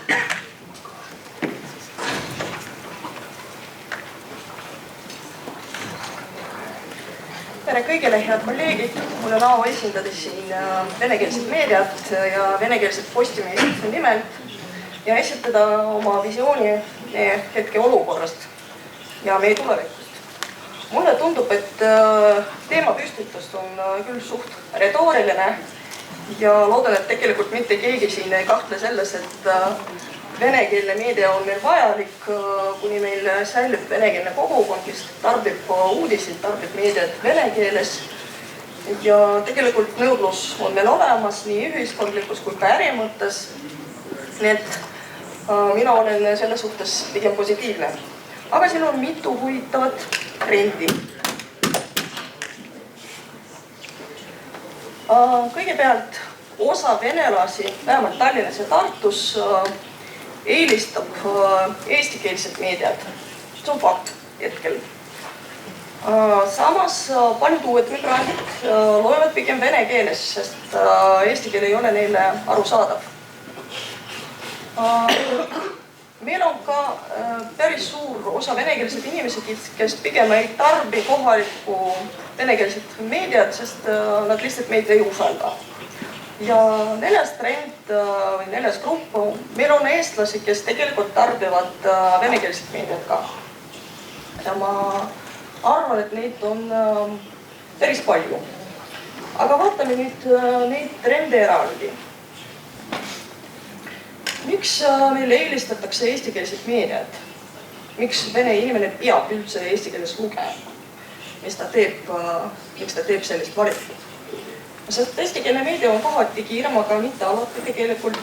Tere kõigile, head kolleegid! Mul on au esindada siin venekeelset meediat ja venekeelset Postimehe nimel ja esitada oma visiooni meie hetke olukorrast ja meie tulevikust. Mulle tundub, et teemapüstitus on küll suht retooriline ja loodan, et tegelikult mitte keegi siin ei kahtle selles, et venekeelne meedia on meil vajalik, kuni meil säilib venekeelne kogukond, kes tarbib uudiseid, tarbib meediat vene keeles. Ja tegelikult nõudlus on meil olemas nii ühiskondlikus kui ka äri mõttes. Nii et mina olen selle suhtes pigem positiivne. Aga siin on mitu huvitavat trendi. Kõigepealt osa venelasi, vähemalt Tallinnas ja Tartus, eelistab eestikeelset meediat. See on fakt hetkel. Samas paljud uued migrandid loevad pigem vene keeles, sest eesti keel ei ole neile arusaadav. Meil on ka päris suur osa venekeelseid inimesed, kes pigem ei tarbi kohalikku venekeelset meediat, sest nad lihtsalt meid ei usalda. Ja neljas trend või neljas grupp, meil on eestlasi, kes tegelikult tarbivad venekeelset meediat ka. Ja ma arvan, et neid on päris palju. Aga vaatame nüüd neid trende eraldi. Miks meil eelistatakse eestikeelset meediat? Miks vene inimene peab üldse eesti keeles lugema? Miks ta teeb sellist valikut? Sest eestikeelne meedia on kohati kiirem, aga mitte alati tegelikult,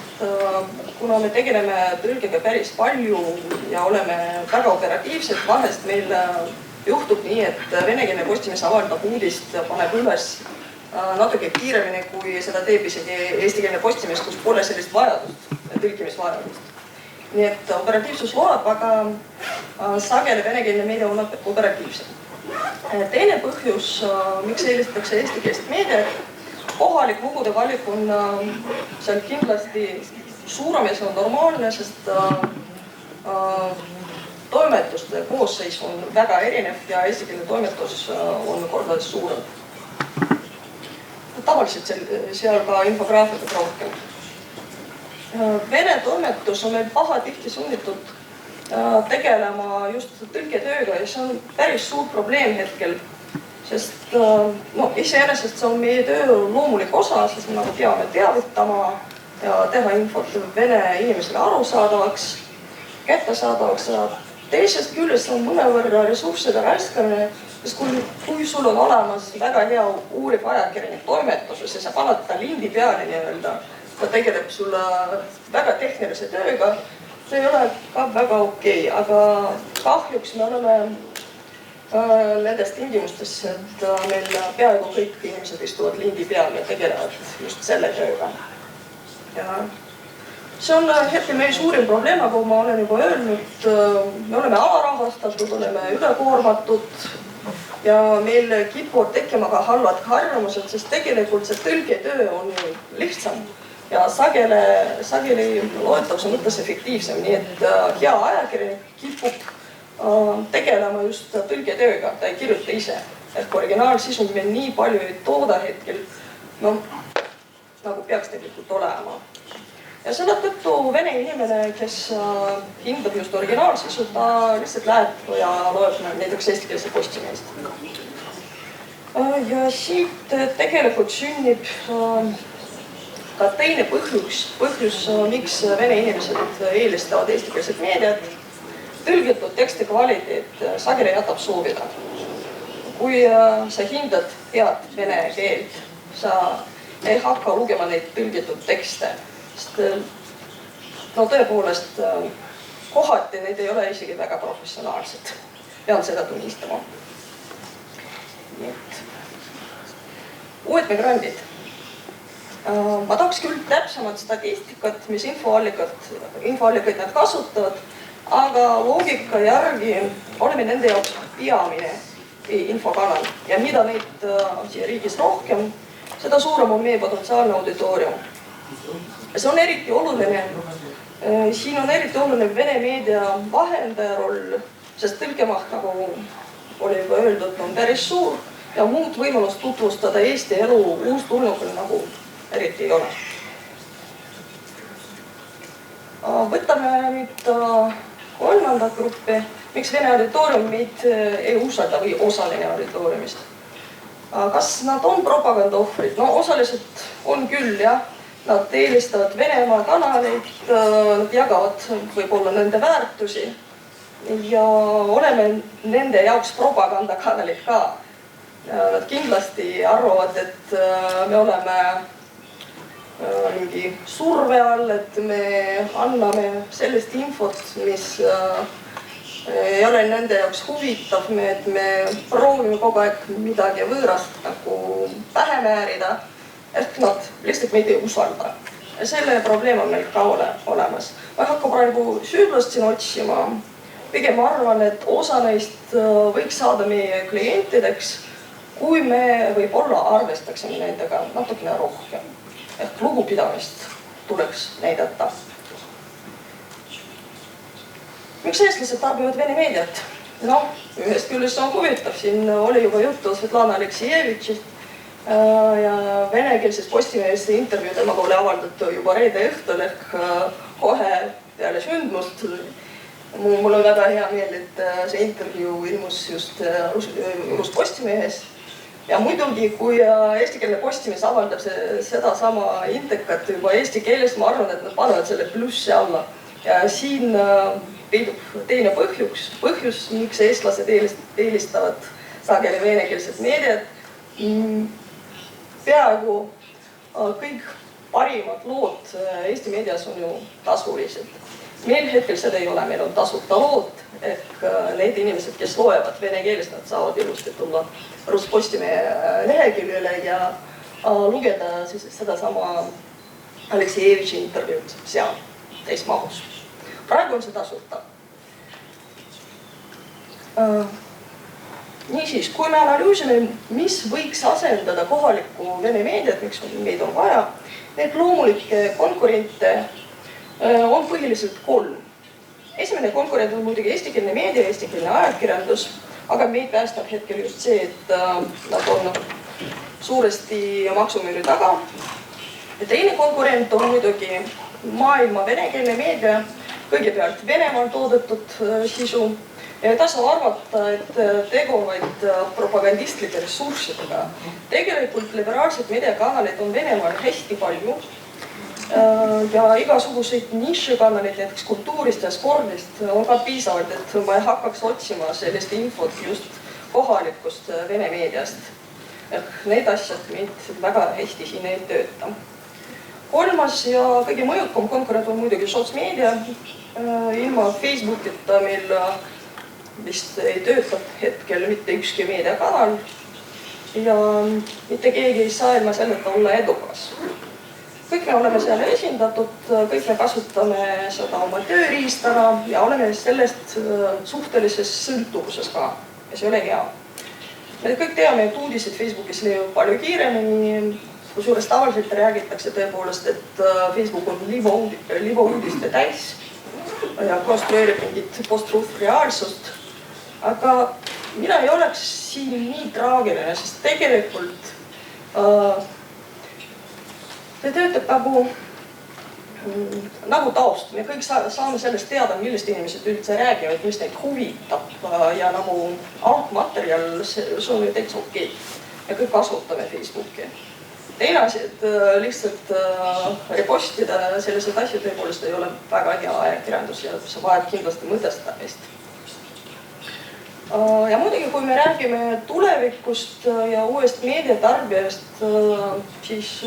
kuna me tegeleme tõlgega päris palju ja oleme väga operatiivsed. Vahest meil juhtub nii, et venekeelne Postimees avaldab uudist, paneb üles natuke kiiremini, kui seda teeb isegi eestikeelne Postimees, kus pole sellist vajadust, tõlkimisvajadust. Nii et operatiivsus loeb, aga sageli venekeelne meedia on operatiivsem. Teine põhjus, miks eelistatakse eestikeelset meediat, kohalik lugude valik on seal kindlasti suurem ja see on normaalne, sest toimetuste koosseis on väga erinev ja eestikeelne toimetus on kordades suurem. Tavaliselt seal ka infograafikat rohkem. Vene toimetus on meil pahatihti sunnitud tegelema just tõlketööga ja see on päris suur probleem hetkel. Sest iseenesest see on meie töö loomulik osa, sest me peame teavitama ja teha infot vene inimesele arusaadavaks, kättesaadavaks. Teisest küljest on mõnevõrra ressursside raiskamine, sest kui sul on olemas väga hea uuriv ajakirjanik toimetuses ja sa paned ta lindi peale nii-öelda, ta tegeleb sulle väga tehnilise tööga, see ei ole ka väga okei, aga kahjuks me oleme nendes tingimustes, et meil peaaegu kõik inimesed istuvad lindi peal ja tegelevad just selle tööga. Ja see on hetkel meie suurim probleem, nagu ma olen juba öelnud, me oleme alarahastatud, oleme ülekoormatud ja meil kipuvad tekkima ka halvad harjumused, sest tegelikult see tõlgetöö on lihtsam ja sageli loetavuse mõttes efektiivsem, nii et hea ajakirjanik kipub tegelema just tõlgetööga, ta ei kirjuta ise. Et originaalsisu meil nii palju ei tooda hetkel, nagu peaks tegelikult olema. Ja selle tõttu vene inimene, kes hindab just originaalsisu, ta lihtsalt läheb ja loeb näiteks eestikeelse Postimeest. Ja siit tegelikult sünnib ka teine põhjus, miks vene inimesed eelistavad eestikeelset meediat. Tõlgitud teksti kvaliteet sageli jätab soovida. Kui sa hindad head vene keelt, sa ei hakka lugema neid tõlgitud tekste. Sest tõepoolest, kohati neid ei ole isegi väga professionaalsed. Pean seda tunnistama. Uued migrandid. Ma tahaks küll täpsemat statistikat, mis infoallikaid nad kasutavad, aga loogika järgi oleme nende jaoks peamine infokanal ja mida neid siia riigis rohkem, seda suurem on meie potentsiaalne auditoorium. See on eriti oluline Siin on eriti oluline Vene meedia vahendaja roll, sest tõlkemaht, nagu oli juba öeldud, on päris suur ja muud võimalust tutvustada Eesti elu uustulnukul nagu eriti ei ole. Võtame nüüd kolmandat gruppi, miks Vene auditoorium meid ei usalda või osa Vene auditooriumist. Kas nad on propaganda ohvrid? No osaliselt on küll, jah. Nad eelistavad Venemaa kanaleid, nad jagavad võib-olla nende väärtusi ja oleme nende jaoks propagandakanalid ka. Nad kindlasti arvavad, et me oleme mingi surve all, et me anname sellist infot, mis ei ole nende jaoks huvitav, et me proovime kogu aeg midagi võõrast nagu pähe määrida. Ehk nad lihtsalt meid ei usalda. Selle probleem on meil ka olemas. Ma ei hakka praegu süüdlast siin otsima. Pigem arvan, et osa neist võiks saada meie klientideks, kui me võib-olla arvestaksime nendega natukene rohkem. Ehk lugupidamist tuleks näidata. Miks eestlased tarbivad Vene meediat? No, ühest küljest on huvitav. Siin oli juba juttu Svetlana Aleksijevitšist. Ja venekeelses Postimehes intervjuu temaga oli avaldatud juba reede õhtul ehk kohe peale sündmust. Mul on väga hea meel, et see intervjuu ilmus just Postimehes. Ja muidugi, kui eestikeelne Postimees avaldab seda sama intekat juba eesti keeles, ma arvan, et nad panevad selle plussi alla. Ja siin peidub teine põhjus, miks eestlased eelistavad sageli venekeelset meediat. Peaaegu kõik parimad lood Eesti meedias on ju tasulised. Meil hetkel seda ei ole, meil on tasuta lood ehk need inimesed, kes loevad vene keeles, nad saavad ilusti tulla Postimehe leheküljele ja lugeda seda sama Aleksijevitši intervjuud seal täismahus. Praegu on see tasuta. Niisiis, kui me analüüsime, mis võiks asendada kohalikku Vene meediat, miks meid on vaja, need loomulikke konkurente on põhiliselt 3. Esimene konkurent on muidugi eestikeelne meedia, eestikeelne ajakirjandus, aga meid päästab hetkel just see, et nad on suuresti maksumüüri taga. Ja teine konkurent on muidugi maailma venekeelne meedia, kõigepealt Venemaal toodetud sisu. Ja ei tasu arvata, et tegu vaid propagandistlike ressurssidega. Tegelikult liberaalsed meediakanaleid on Venemaal hästi palju ja igasuguseid nišikanaleid, näiteks kultuurist ja spordist on ka piisavalt, et ma ei hakkaks otsima sellist infot just kohalikust Vene meediast. Need asjad meid väga hästi siin ei tööta. Kolmas ja kõige mõjukam konkurent on muidugi sotsmeedia. Ilma Facebookita meil vist ei tööta hetkel mitte ükski meediakanal ja mitte keegi ei saa ilma selleta olla edukas. Kõik me oleme seal esindatud, kõik me kasutame seda oma tööriistana ja oleme sellest suhtelises sõltuvuses ka ja see ei ole hea. Me kõik teame, et uudised Facebookis leiavad palju kiiremini, kusjuures tavaliselt räägitakse tõepoolest, et Facebook on libauudiste täis ja konstrueerib mingit post-truth reaalsust. Aga mina ei oleks siin nii traagiline, sest tegelikult see töötab nagu taust. Me kõik saame sellest teada, millest inimesed üldse räägivad, mis neid huvitab ja nagu algmaterjal, see on ju täitsa okei. Me kõik kasutame Facebooki. Teine asi, et lihtsalt repostida sellised asjad tõepoolest ei ole väga hea ajakirjandus ja see vajab kindlasti mõtestamist. Ja muidugi, kui me räägime tulevikust ja uuest meediatarbijast, siis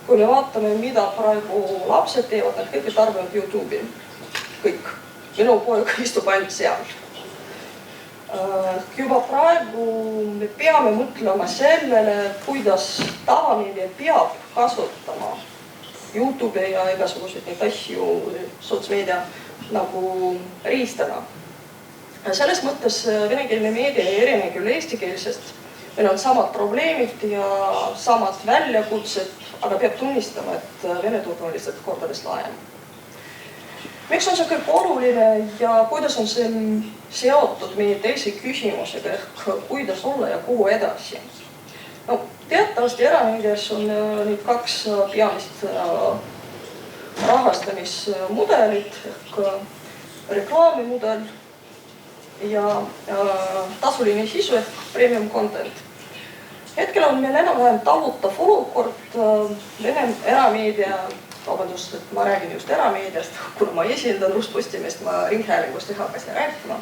kui me vaatame, mida praegu lapsed teevad, nad kõik tarbivad YouTube'i. Kõik. Minu poeg istub ainult seal. Juba praegu me peame mõtlema sellele, kuidas tavameedia peab kasutama YouTube'i ja igasuguseid neid asju sotsmeedia nagu riistana. Selles mõttes venekeelne meedia ei erine küll eestikeelsest. Meil on samad probleemid ja samad väljakutsed, aga peab tunnistama, et Vene turg on lihtsalt kordades laiem. Miks on see kõik oluline ja kuidas on see seotud meie teise küsimusega ehk kuidas olla ja kuhu edasi? No, teatavasti erameedias on nüüd kaks peamist rahastamismudelit ehk reklaamimudel ja tasuline sisu ehk premium content. Hetkel on meil enam-vähem talutav olukord Vene erameedia, vabandust, et ma räägin just erameediast, kuna ma esindan Postimeest, ma ringhäälingust ei hakka siin rääkima.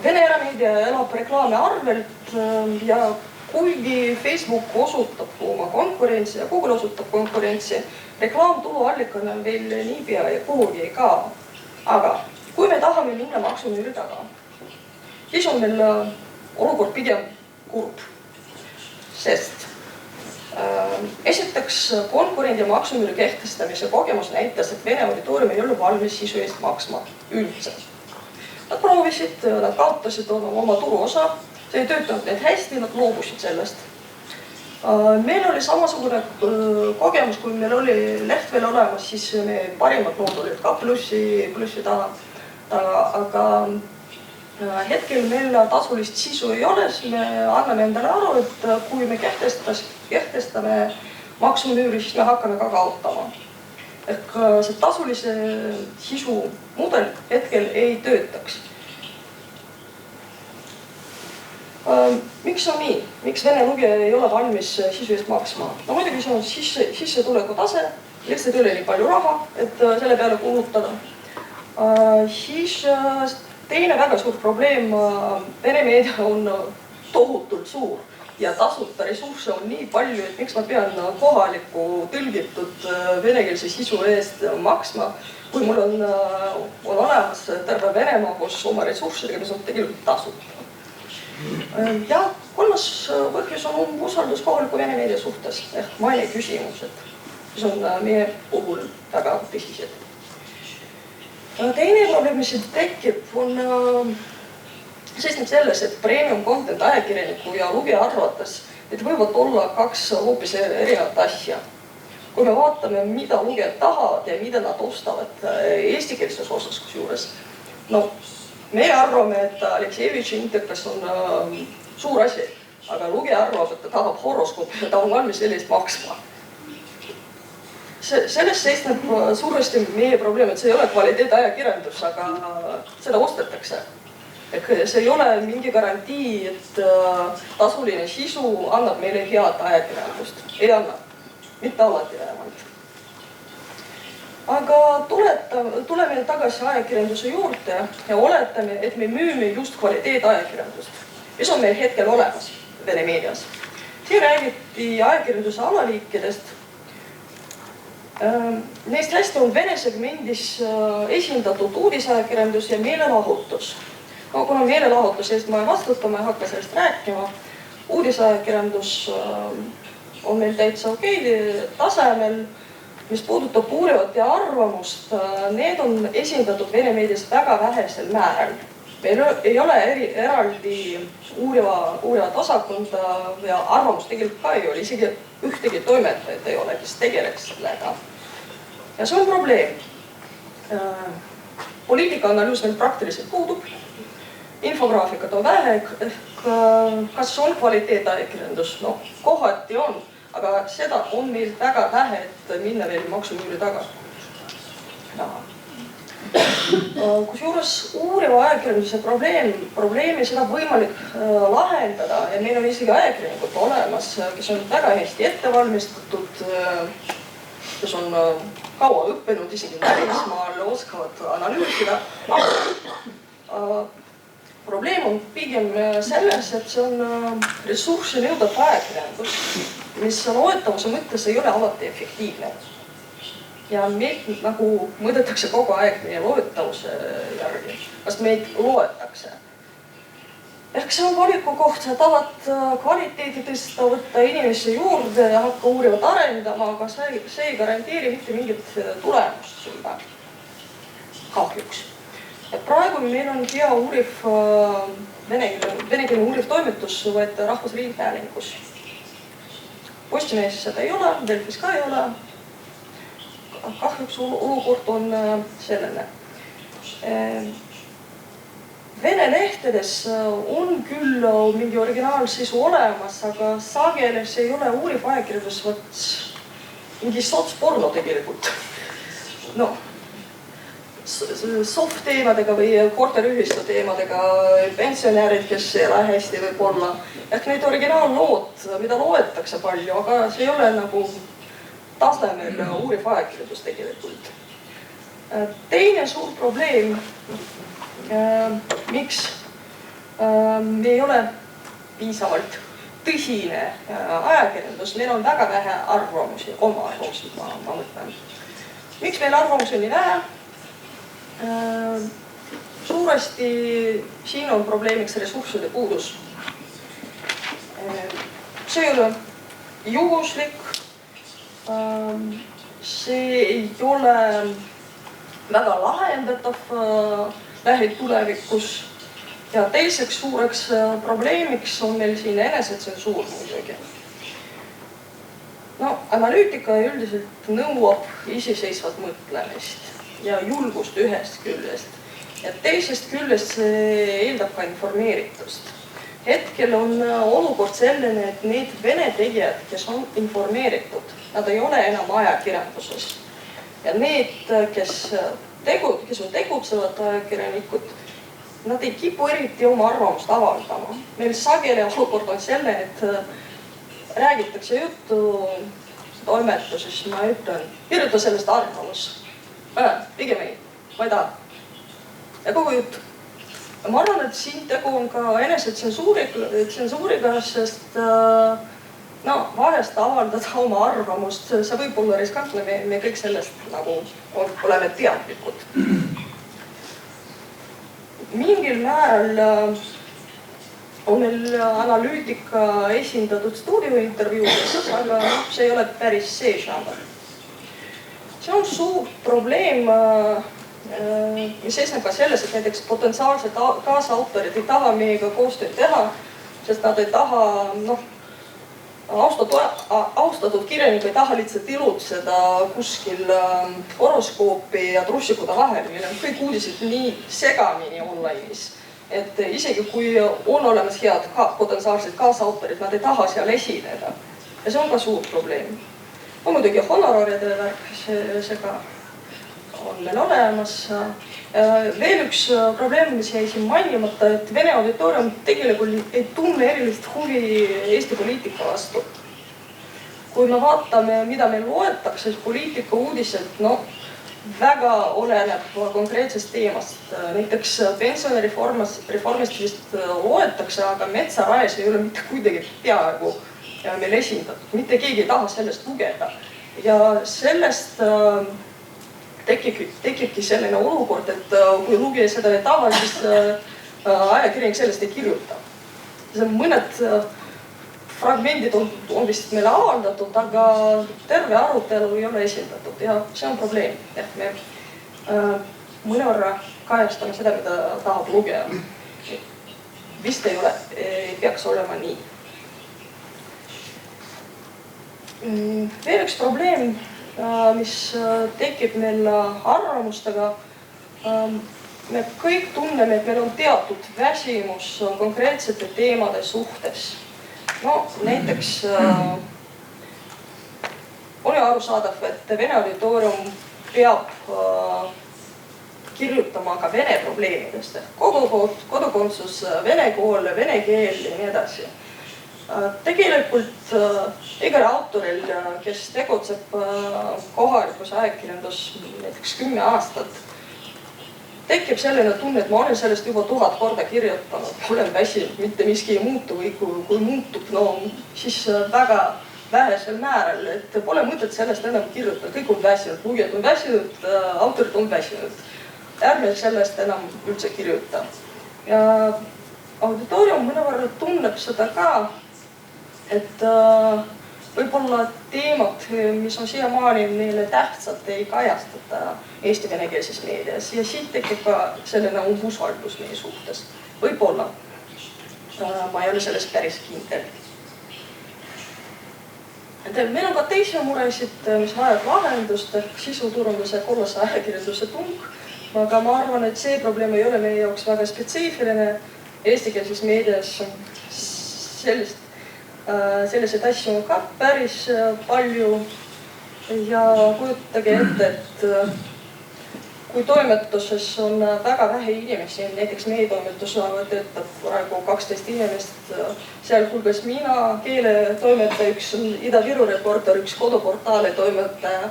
Vene erameedia elab reklaami arvelt ja kuigi Facebook osutab oma konkurentsi ja Google osutab konkurentsi, reklaamtuluallikana veel niipea ja kuhugi ei kao. Aga kui me tahame minna maksumüüri taga, siis on meil olukord pigem kurb, sest esiteks konkurendi maksumüüri kehtestamise kogemus näitas, et Vene auditoorium ei ole valmis sisu eest maksma üldse. Nad proovisid, nad kaotasid oma turuosa, see ei töötanud neid hästi, nad loobusid sellest. Meil oli samasugune kogemus, kui meil oli leht veel olemas, siis me parimad lood olid ka plussi taha, aga hetkel meil tasulist sisu ei ole, siis me anname endale aru, et kui me kehtestame maksumüüri, siis me hakkame ka kaotama. Ehk see tasulise sisu mudel hetkel ei töötaks. Miks on nii? Miks Vene lugija ei ole valmis sisu eest maksma? No muidugi see on sissetuleku tase, lihtsalt ei ole nii palju raha, et selle peale kulutada. Siis teine väga suur probleem, Vene meedia on tohutult suur ja tasuta ressursse on nii palju, et miks ma pean kohaliku tõlgitud venekeelse sisu eest maksma, kui mul on olemas terve Venemaa koos oma ressurssidega, mis on tegelikult tasuta. Ja kolmas põhjus on usaldus kohaliku Vene meedia suhtes ehk maine küsimused, mis on meie puhul väga tõsised. Teine probleem, mis tekib, on seisneb selles, et premium content ajakirjaniku ja lugija arvates, et võivad olla kaks hoopis erinevat asja. Kui me vaatame, mida lugejad tahavad ja mida nad ostavad eestikeelses osas kusjuures, no meie arvame, et Aleksejevitši interkas on suur asi, aga lugija arvab, et ta tahab horoskoopi ja ta on valmis selle eest maksma. Sellest seisneb suuresti meie probleem, et see ei ole kvaliteet ajakirjandus, aga seda ostetakse. See ei ole mingi garantii, et tasuline sisu annab meile head ajakirjandust. Ei anna. Mitte alati vähemalt. Aga tuleme tagasi ajakirjanduse juurde ja oletame, et me müüme just kvaliteet ajakirjandust, mis on meil hetkel olemas Vene meedias. Siin räägiti ajakirjanduse alaliikidest. Neist hästi on Vene segmendis esindatud uudisajakirjandus ja meelelahutus. No, kuna meelelahutuse eest ma ei vastuta, ma ei hakka sellest rääkima. Uudisajakirjandus on meil täitsa okei tasemel, mis puudutab uurivat ja arvamust. Need on esindatud Vene meedias väga vähesel määral. Meil ei ole eraldi uurivat osakonda ja arvamust tegelikult ka ei ole, isegi ühtegi toimetajat ei ole, kes tegeleks sellega. Ja see on probleem. Poliitikaanalüüs meil praktiliselt puudub. Infograafikat on vähe, kas on kvaliteet ajakirjandus? No, kohati on, aga seda on meil väga vähe, et minna veel maksumüüri taga. Kusjuures uuriva ajakirjanduse probleemi seda võimalik lahendada ja meil on isegi ajakirjanikud olemas, kes on väga hästi ettevalmistatud, kes on kaua õppinud isegi välismaal, oskavad analüüsida. Probleem on pigem selles, et see on ressurssi nõudav ajakirjandus, mis loetavuse mõttes ei ole alati efektiivne. Ja meid nagu mõõdetakse kogu aeg meie loetavuse järgi, kas meid loetakse. Ehk see on valiku koht, sa tahad kvaliteedi tõsta, võtta inimesi juurde ja hakka uurivat arendama, aga see ei garanteeri mitte mingit tulemust sulle. Kahjuks. Et praegu meil on hea uuriv, venekeelne uuriv toimetus võeta Rahvusringhäälingus. Postimees seda ei ole, Delfis ka ei ole. kahjuks olukord on selline. Vene lehtedes on küll mingi originaalsisu olemas, aga sageli see ei ole uuriv ajakirjandus, mingi sotsporno tegelikult. No, soft teemadega või korteriühistu teemadega, pensionärid, kes ei ole hästi võib-olla. Ehk need originaallood, mida loetakse palju, aga see ei ole nagu tasemel uuriv ajakirjandus tegelikult. Teine suur probleem, miks ei ole piisavalt tõsine ajakirjandus, meil on väga vähe arvamusi, oma arvamusi, ma mõtlen. Miks meil arvamusi on nii vähe? Suuresti siin on probleemiks ressursside puudus. See ei ole juhuslik, see ei ole väga lahendatav lähitulevikus ja teiseks suureks probleemiks on meil siin enesetsensuur muidugi. No, analüütika üldiselt nõuab iseseisvat mõtlemist ja julgust ühest küljest ja teisest küljest see eeldab ka informeeritust. Hetkel on olukord selline, et need vene tegijad, kes on informeeritud, nad ei ole enam ajakirjanduses. Ja need, kes on tegutsevad ajakirjanikud, nad ei kipu eriti oma arvamust avaldama. Meil sageli olukord on selline, et räägitakse juttu toimetuses, ma ütlen, kirjuta sellest arvamus. Pigem ei, ma ei taha. Ja kogu jutt. Ma arvan, et siin tegu on ka enesetsensuuriga, sest vahest avaldada oma arvamust, see võib olla riskantne, me kõik sellest nagu oleme teadlikud. Mingil määral on meil analüütika esindatud stuudiointervjuudes, aga see ei ole päris see žanr. See on suur probleem, mis seisneb ka selles, et näiteks potentsiaalsed kaasautorid ei taha meiega koostööd teha, sest nad ei taha, austatud kirjanik ei taha lihtsalt ilutseda kuskil horoskoopi ja trussikude vahel, meil on kõik uudised nii segamini online'is, et isegi kui on olemas head potentsiaalsed kaasautorid, nad ei taha seal esineda. Ja see on ka suur probleem. On muidugi honoraride värk, see ka on meil olemas. Veel üks probleem, mis jäi siin mainimata, et Vene auditoorium tegelikult ei tunne erilist huvi Eesti poliitika vastu. Kui me vaatame, mida meil loetakse, siis poliitika uudiselt, väga oleneb konkreetsest teemast. Näiteks pensionireformist vist loetakse, aga metsaraes ei ole mitte kuidagi peaaegu meil esindatud. Mitte keegi ei taha sellest lugeda. Ja sellest tekibki selline olukord, et kui lugija seda ei taha, siis ajakirjanik sellest ei kirjuta. Mõned fragmendid on vist meile avaldatud, aga terve arutelu ei ole esindatud ja see on probleem. Et me mõnevõrra kajastame seda, mida tahab lugeda. Vist ei peaks olema nii. Veel üks probleem, mis tekib meil arvamustega. Me kõik tunneme, et meil on teatud väsimus konkreetsete teemade suhtes. Näiteks on ju arusaadav, et Vene auditoorium peab kirjutama ka vene probleemidest. Kodukondsus, vene kool, vene keel ja nii edasi. Tegelikult igal autoril, kes tegutseb kohalikus ajakirjandus näiteks 10 aastat, tekib selline tunne, et ma olen sellest juba 1000 korda kirjutanud, olen väsinud, mitte miski ei muutu või kui muutub, siis väga vähesel määral, et pole mõtet sellest enam kirjutada, kõik on väsinud, lugejad on väsinud, autorid on väsinud. Ärme sellest enam üldse kirjuta. Ja auditoorium mõnevõrra tunneb seda ka, et võib-olla teemad, mis on siiamaani neile tähtsad, ei kajastata Eesti venekeelses meedias ja siit tekib ka selline umbusaldus meie suhtes. Võib-olla, ma ei ole selles päris kindel. Meil on ka teisi muresid, mis vajavad lahendust, ehk sisuturunduse kollase ajakirjanduse tung. Aga ma arvan, et see probleem ei ole meie jaoks väga spetsiifiline. Eestikeelses meedias selliseid asju on ka päris palju. Ja kujutage ette, et kui toimetuses on väga vähe inimesi, näiteks meie toimetus töötab praegu 12 inimest, sealhulgas mina, keeletoimetaja, üks Ida-Viru reporter, üks koduportaali toimetaja,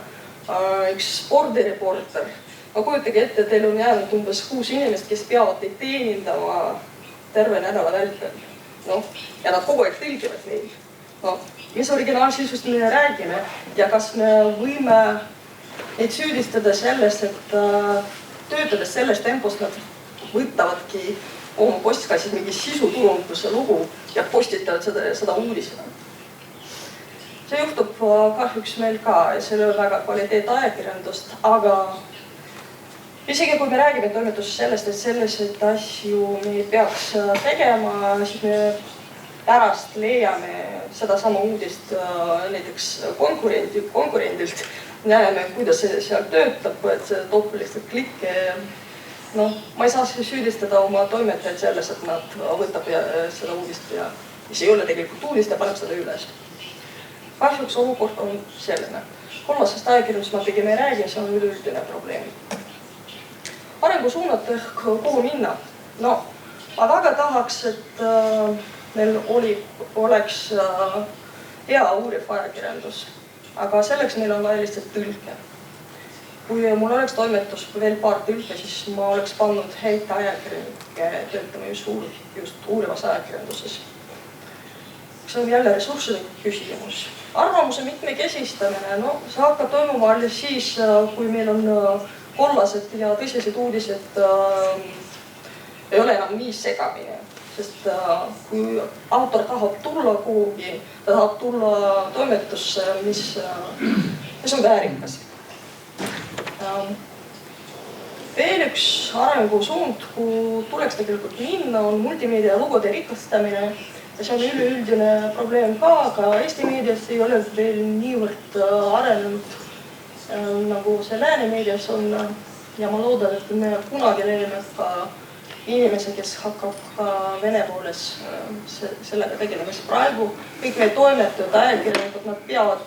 üks spordireporter. Ma kujutage ette, teil on jäänud umbes 6 inimest, kes peavad teid teenindama terve nädala vältel. Ja nad kogu aeg tõlgivad meil. Mis originaalsisust me räägime ja kas me võime neid süüdistada sellest, et töötades selles tempos nad võtavadki oma postkassis mingi sisuturunduse lugu ja postitavad seda uudisena. See juhtub kahjuks meil ka ja see ei ole väga kvaliteet ajakirjandust, aga isegi kui me räägime toimetuses sellest, et selliseid asju me ei peaks tegema, siis me pärast leiame sedasama uudist näiteks konkurendilt. Näeme, kuidas see seal töötab, et see toob lihtsalt klikke. Ma ei saa süüdistada oma toimetajaid selles, et nad võtab seda uudist ja mis ei ole tegelikult uudist ja paneb seda üles. Kahjuks olukord on selline. Kollasest ajakirjandusest ma pigem ei räägi, see on üleüldine probleem. Arengusuunad ehk kuhu minna. Ma väga tahaks, et meil oleks hea uuriv ajakirjandus. Aga selleks meil on vaja lihtsalt tõlke. Kui mul oleks toimetus veel paar tõlke, siis ma oleks pannud häid ajakirjanikke töötama just uurivas ajakirjanduses. See on jälle ressursside küsimus. Arvamuse mitmekesistamine, see hakkab toimuma alles siis, kui meil on kollased ja tõsised uudised ei ole enam nii segamine. Sest kui autor tahab tulla kuhugi, ta tahab tulla toimetusse, mis on väärikas. Veel üks arengusuund, kuhu tuleks tegelikult minna, on multimeedia lugude rikastamine. Ja see on üleüldine probleem ka, aga Eesti meedias ei ole veel niivõrd arenenud, nagu see lääne meedias on. Ja ma loodan, et me kunagi leiame ka inimese, kes hakkab ka vene pooles sellega tegelema. Praegu kõik need toimetajad, ajakirjanikud, nad peavad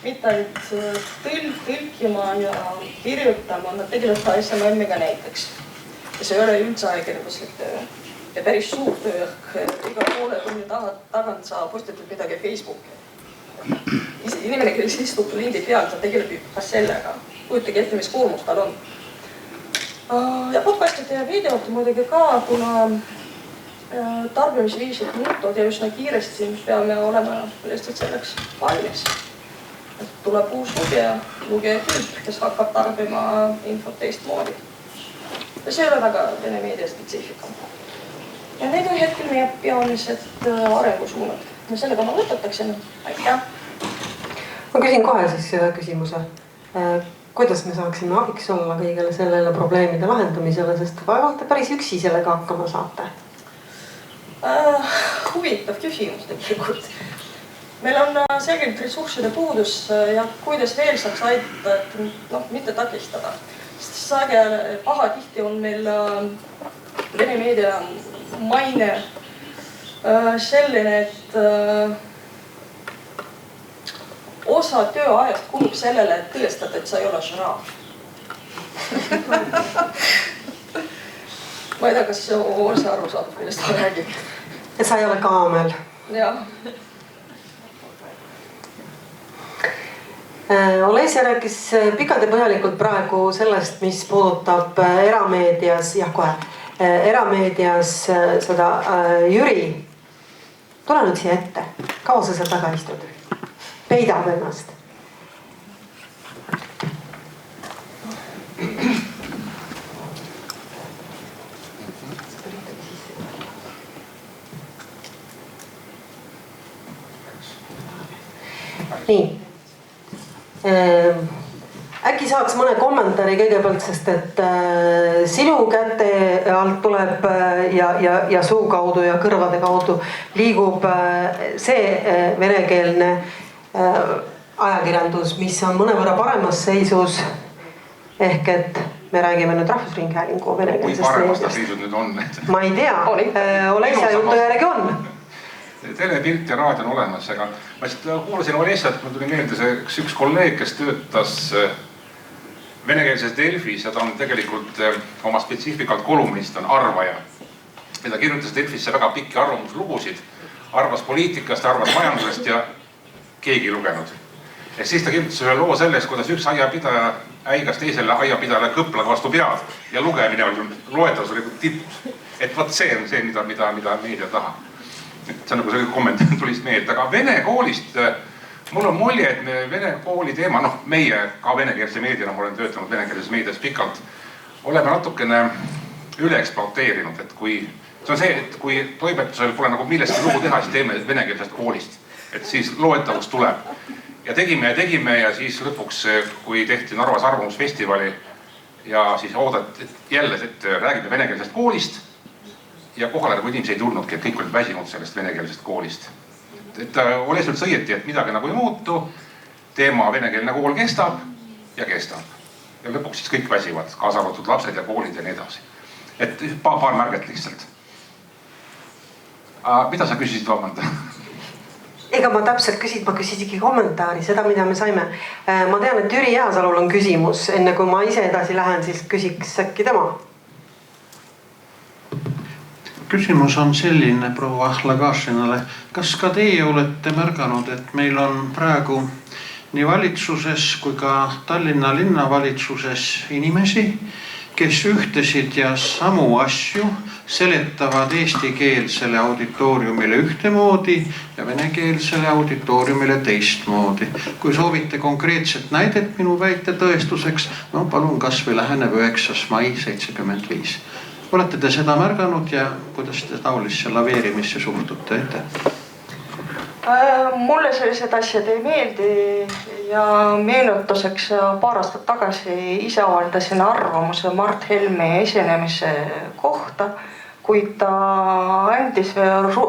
mitte ainult tõlkima ja kirjutama, nad tegelevad ka SMM-iga näiteks. Ja see ei ole üldse ajakirjanduslik töö. Ja päris suur töö, iga poole tunni tagant sa postitad midagi Facebooki. Inimene, kes istub lindi peal, ta tegeleb ka sellega. Kujutage ette, mis koormus tal on. Ja podcastide ja videod muidugi ka, kuna tarbimisviisid muutuvad ja üsna kiiresti peame olema lihtsalt selleks valmis. Tuleb uus lugija küll, kes hakkab tarbima infot teistmoodi. Ja see ei ole väga vene meedia spetsiifika. Ja need on hetkel meie peamised arengusuunad. Ja sellega ma lõpetaksin. Aitäh! Ma küsin kohe siis selle küsimuse. Kuidas me saaksime abiks olla kõigele sellele probleemide lahendamisele, sest vaevalt päris üksi sellega hakkama saate? Huvitav küsimus tegelikult. Meil on selgelt ressursside puudus ja kuidas veel saaks aidata, et mitte takistada. Pahatihti on meil vene meedia maine selline, et osa tööajast kulub sellele, et tõestada, et sa ei ole žiraaf. Ma ei tea, kas see on see aru saadud, millest ma räägin. Et sa ei ole kaamel. Jah. Olesja rääkis pikalt ja põhjalikult praegu sellest, mis puudutab erameedias, erameedias seda Jüri. Tule nüüd siia ette. Kaua sa seal taga istud? Peidab ennast. Nii. Äkki saaks mõne kommentaari kõigepealt, sest et sinu käte alt tuleb ja suu kaudu ja kõrvade kaudu liigub see venekeelne ajakirjandus, mis on mõnevõrra paremas seisus. Ehk et me räägime nüüd Rahvusringhäälingu venekeelsest meediast. Ma ei tea, Olesja jutu järgi on. Telepilt ja raadio on olemas, aga ma kuulasin Olesjat, mul tuli meelde see üks kolleeg, kes töötas venekeelses Delfis ja ta on tegelikult oma spetsiifikalt kolumnist, on arvaja. Ja ta kirjutas Delfisse väga pikki arvamuslugusid, arvas poliitikast, arvas majandusest ja keegi ei lugenud. Ja siis ta kirjutas ühe loo sellest, kuidas üks aiapidaja äigas teisele aiapidajale kõplaga vastu pead ja lugemine oli loetavus oli tipus. Et võt see on see, mida meedia tahab. See on nagu selline kommentaar tulist meelde, aga vene koolist mul on mulje, et me vene kooli teema, meie ka venekeelse meediana, ma olen töötanud venekeelses meedias pikalt, oleme natukene üle ekspluateerinud, et see on see, et kui toimetusel pole nagu millestki lugu teha, siis teeme venekeelsest koolist, et siis loetavus tuleb. Ja tegime ja siis lõpuks, kui tehti Narvas arvamusfestivali ja siis oodati jälle, et räägime venekeelsest koolist ja kohale nagu inimesi ei tulnudki, et kõik olid väsinud sellest venekeelsest koolist. Et oli üldse õieti, et midagi nagu ei muutu, teema venekeelne kool kestab ja kestab. Ja lõpuks siis kõik väsivad, kaasa arvatud lapsed ja koolid ja nii edasi. Et paar märget lihtsalt. Mida sa küsisid, vabanda? Ega ma täpselt ma küsisingi kommentaari, seda mida me saime. Ma tean, et Jüri Jääsalul on küsimus, enne kui ma ise edasi lähen, siis küsiks äkki tema. Küsimus on selline proua Lagašinale. Kas ka teie olete märganud, et meil on praegu nii valitsuses kui ka Tallinna linnavalitsuses inimesi, kes ühtesid ja samu asju seletavad eestikeelsele auditooriumile ühtemoodi ja venekeelsele auditooriumile teistmoodi. Kui soovite konkreetset näidet minu väite tõestuseks, palun kas või läheneb 9. mai 75. Olete te seda märganud ja kuidas te taolisse laveerimisse suhtute? Mulle sellised asjad ei meeldi ja meenutuseks paar aastat tagasi ise avaldasin arvamuse Mart Helme esinemise kohta, kuid ta andis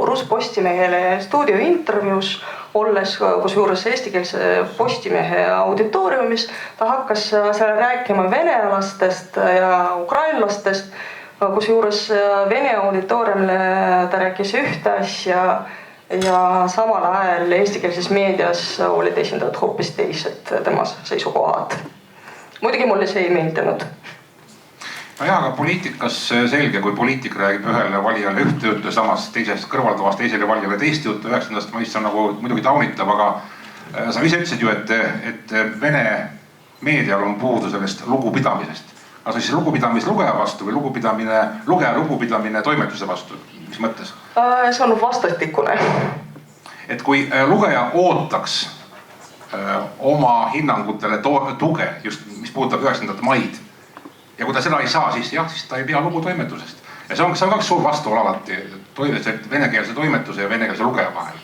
Rus Postimehele stuudiointervjuus, olles kusjuures eestikeelse Postimehe auditooriumis, ta hakkas seal rääkima venelastest ja ukrainlastest, kusjuures Vene auditooriumile ta rääkis ühte asja ja samal ajal eestikeelses meedias olid esindatud hoopis teised tema seisukohad. Muidugi mulle see ei meeldinud. Aga poliitikas selge, kui poliitik räägib ühele valijale ühte juttu ja samas teisest kõrvaldavast teisele valijale teist juttu 9. maist on nagu muidugi taunitav, aga sa ise ütlesid ju, et Vene meedial on puudu sellest lugupidamisest. Aga siis lugupidamine lugeja vastu või lugeja lugupidamine toimetuse vastu, mis mõttes? See on vastastikune. Et kui lugeja ootaks oma hinnangutele tuge, just mis puudutab 9. maid, ja kui ta seda ei saa, siis ta ei pea lugu toimetusest. Ja see on kaks suur vastuol alati venekeelse toimetuse ja venekeelse lugeja vahel.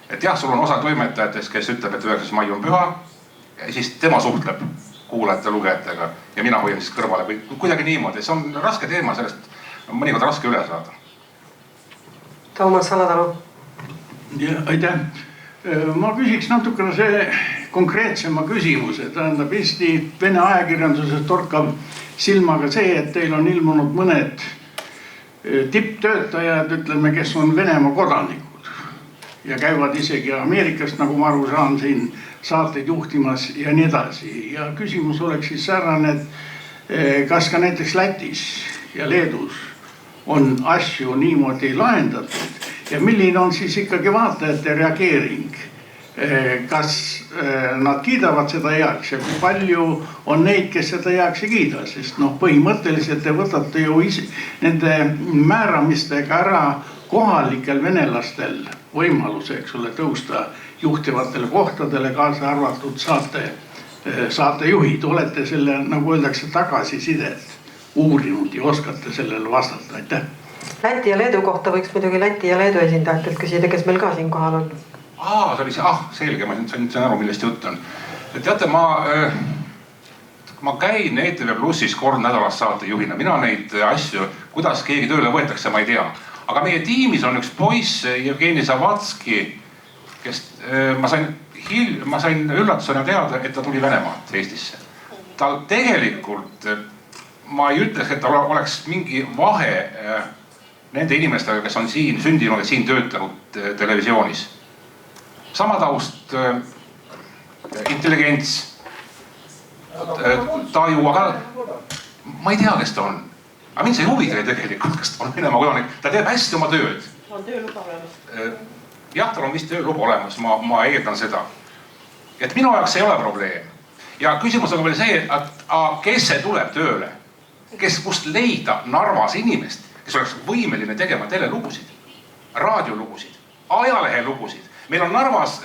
Et sul on osa toimetajatest, kes ütleb, et 9. mai on püha, ja siis tema suhtleb kuulajate lugejatega ja mina hoian siis kõrvale või kuidagi niimoodi. See on raske teema, sellest on mõnikord raske üle saada. Toomas Salatalu. Aitäh. Ma küsiks natukene see konkreetsema küsimuse. Tähendab, Eesti vene ajakirjanduses torkab silmaga see, et teil on ilmunud mõned tipptöötajad, ütleme, kes on Venemaa kodanikud ja käivad isegi Ameerikast, nagu ma aru saan, siin saateid juhtimas ja nii edasi. Ja küsimus oleks siis säärane, et kas ka näiteks Lätis ja Leedus on asju niimoodi lahendatud ja milline on siis ikkagi vaatajate reageering? Kas nad kiidavad seda heaks ja kui palju on neid, kes seda heaks ei kiida, sest põhimõtteliselt te võtate ju nende määramistega ära kohalikel venelastel võimaluse, eks ole, tõusta juhtivatele kohtadele, kaasa arvatud saatejuhid. Olete selle, nagu öeldakse, tagasisidet uurinud ja oskate sellele vastata? Aitäh. Läti ja Leedu kohta võiks muidugi Läti ja Leedu esindajatelt küsida, kes meil ka siin kohal on. See oli see, selge, ma sain aru, millest jutt on. Teate, ma käin ETV Plussis kord nädalas saatejuhina. Mina neid asju, kuidas keegi tööle võetakse, ma ei tea. Aga meie tiimis on üks poiss, Jevgeni Zavatski, kes ma sain ma sain üllatusena teada, et ta tuli Venemaalt Eestisse. Tal tegelikult, ma ei ütleks, et tal oleks mingi vahe nende inimestega, kes on siin sündinud ja siin töötanud televisioonis. Sama taust, intelligents, taju, aga ma ei tea, kes ta on. Aga mind see ei huvitele tegelikult, kas ta on Venemaa kodanik. Ta teeb hästi oma tööd. On tööluba olemas? Jah, tal on vist tööluba olemas, ma eeldan seda. Et minu jaoks ei ole probleem. Ja küsimus on veel see, et kes see tuleb tööle? Kust leida Narvas inimest, kes oleks võimeline tegema telelugusid, raadiolugusid, ajalehelugusid. Meil on Narvas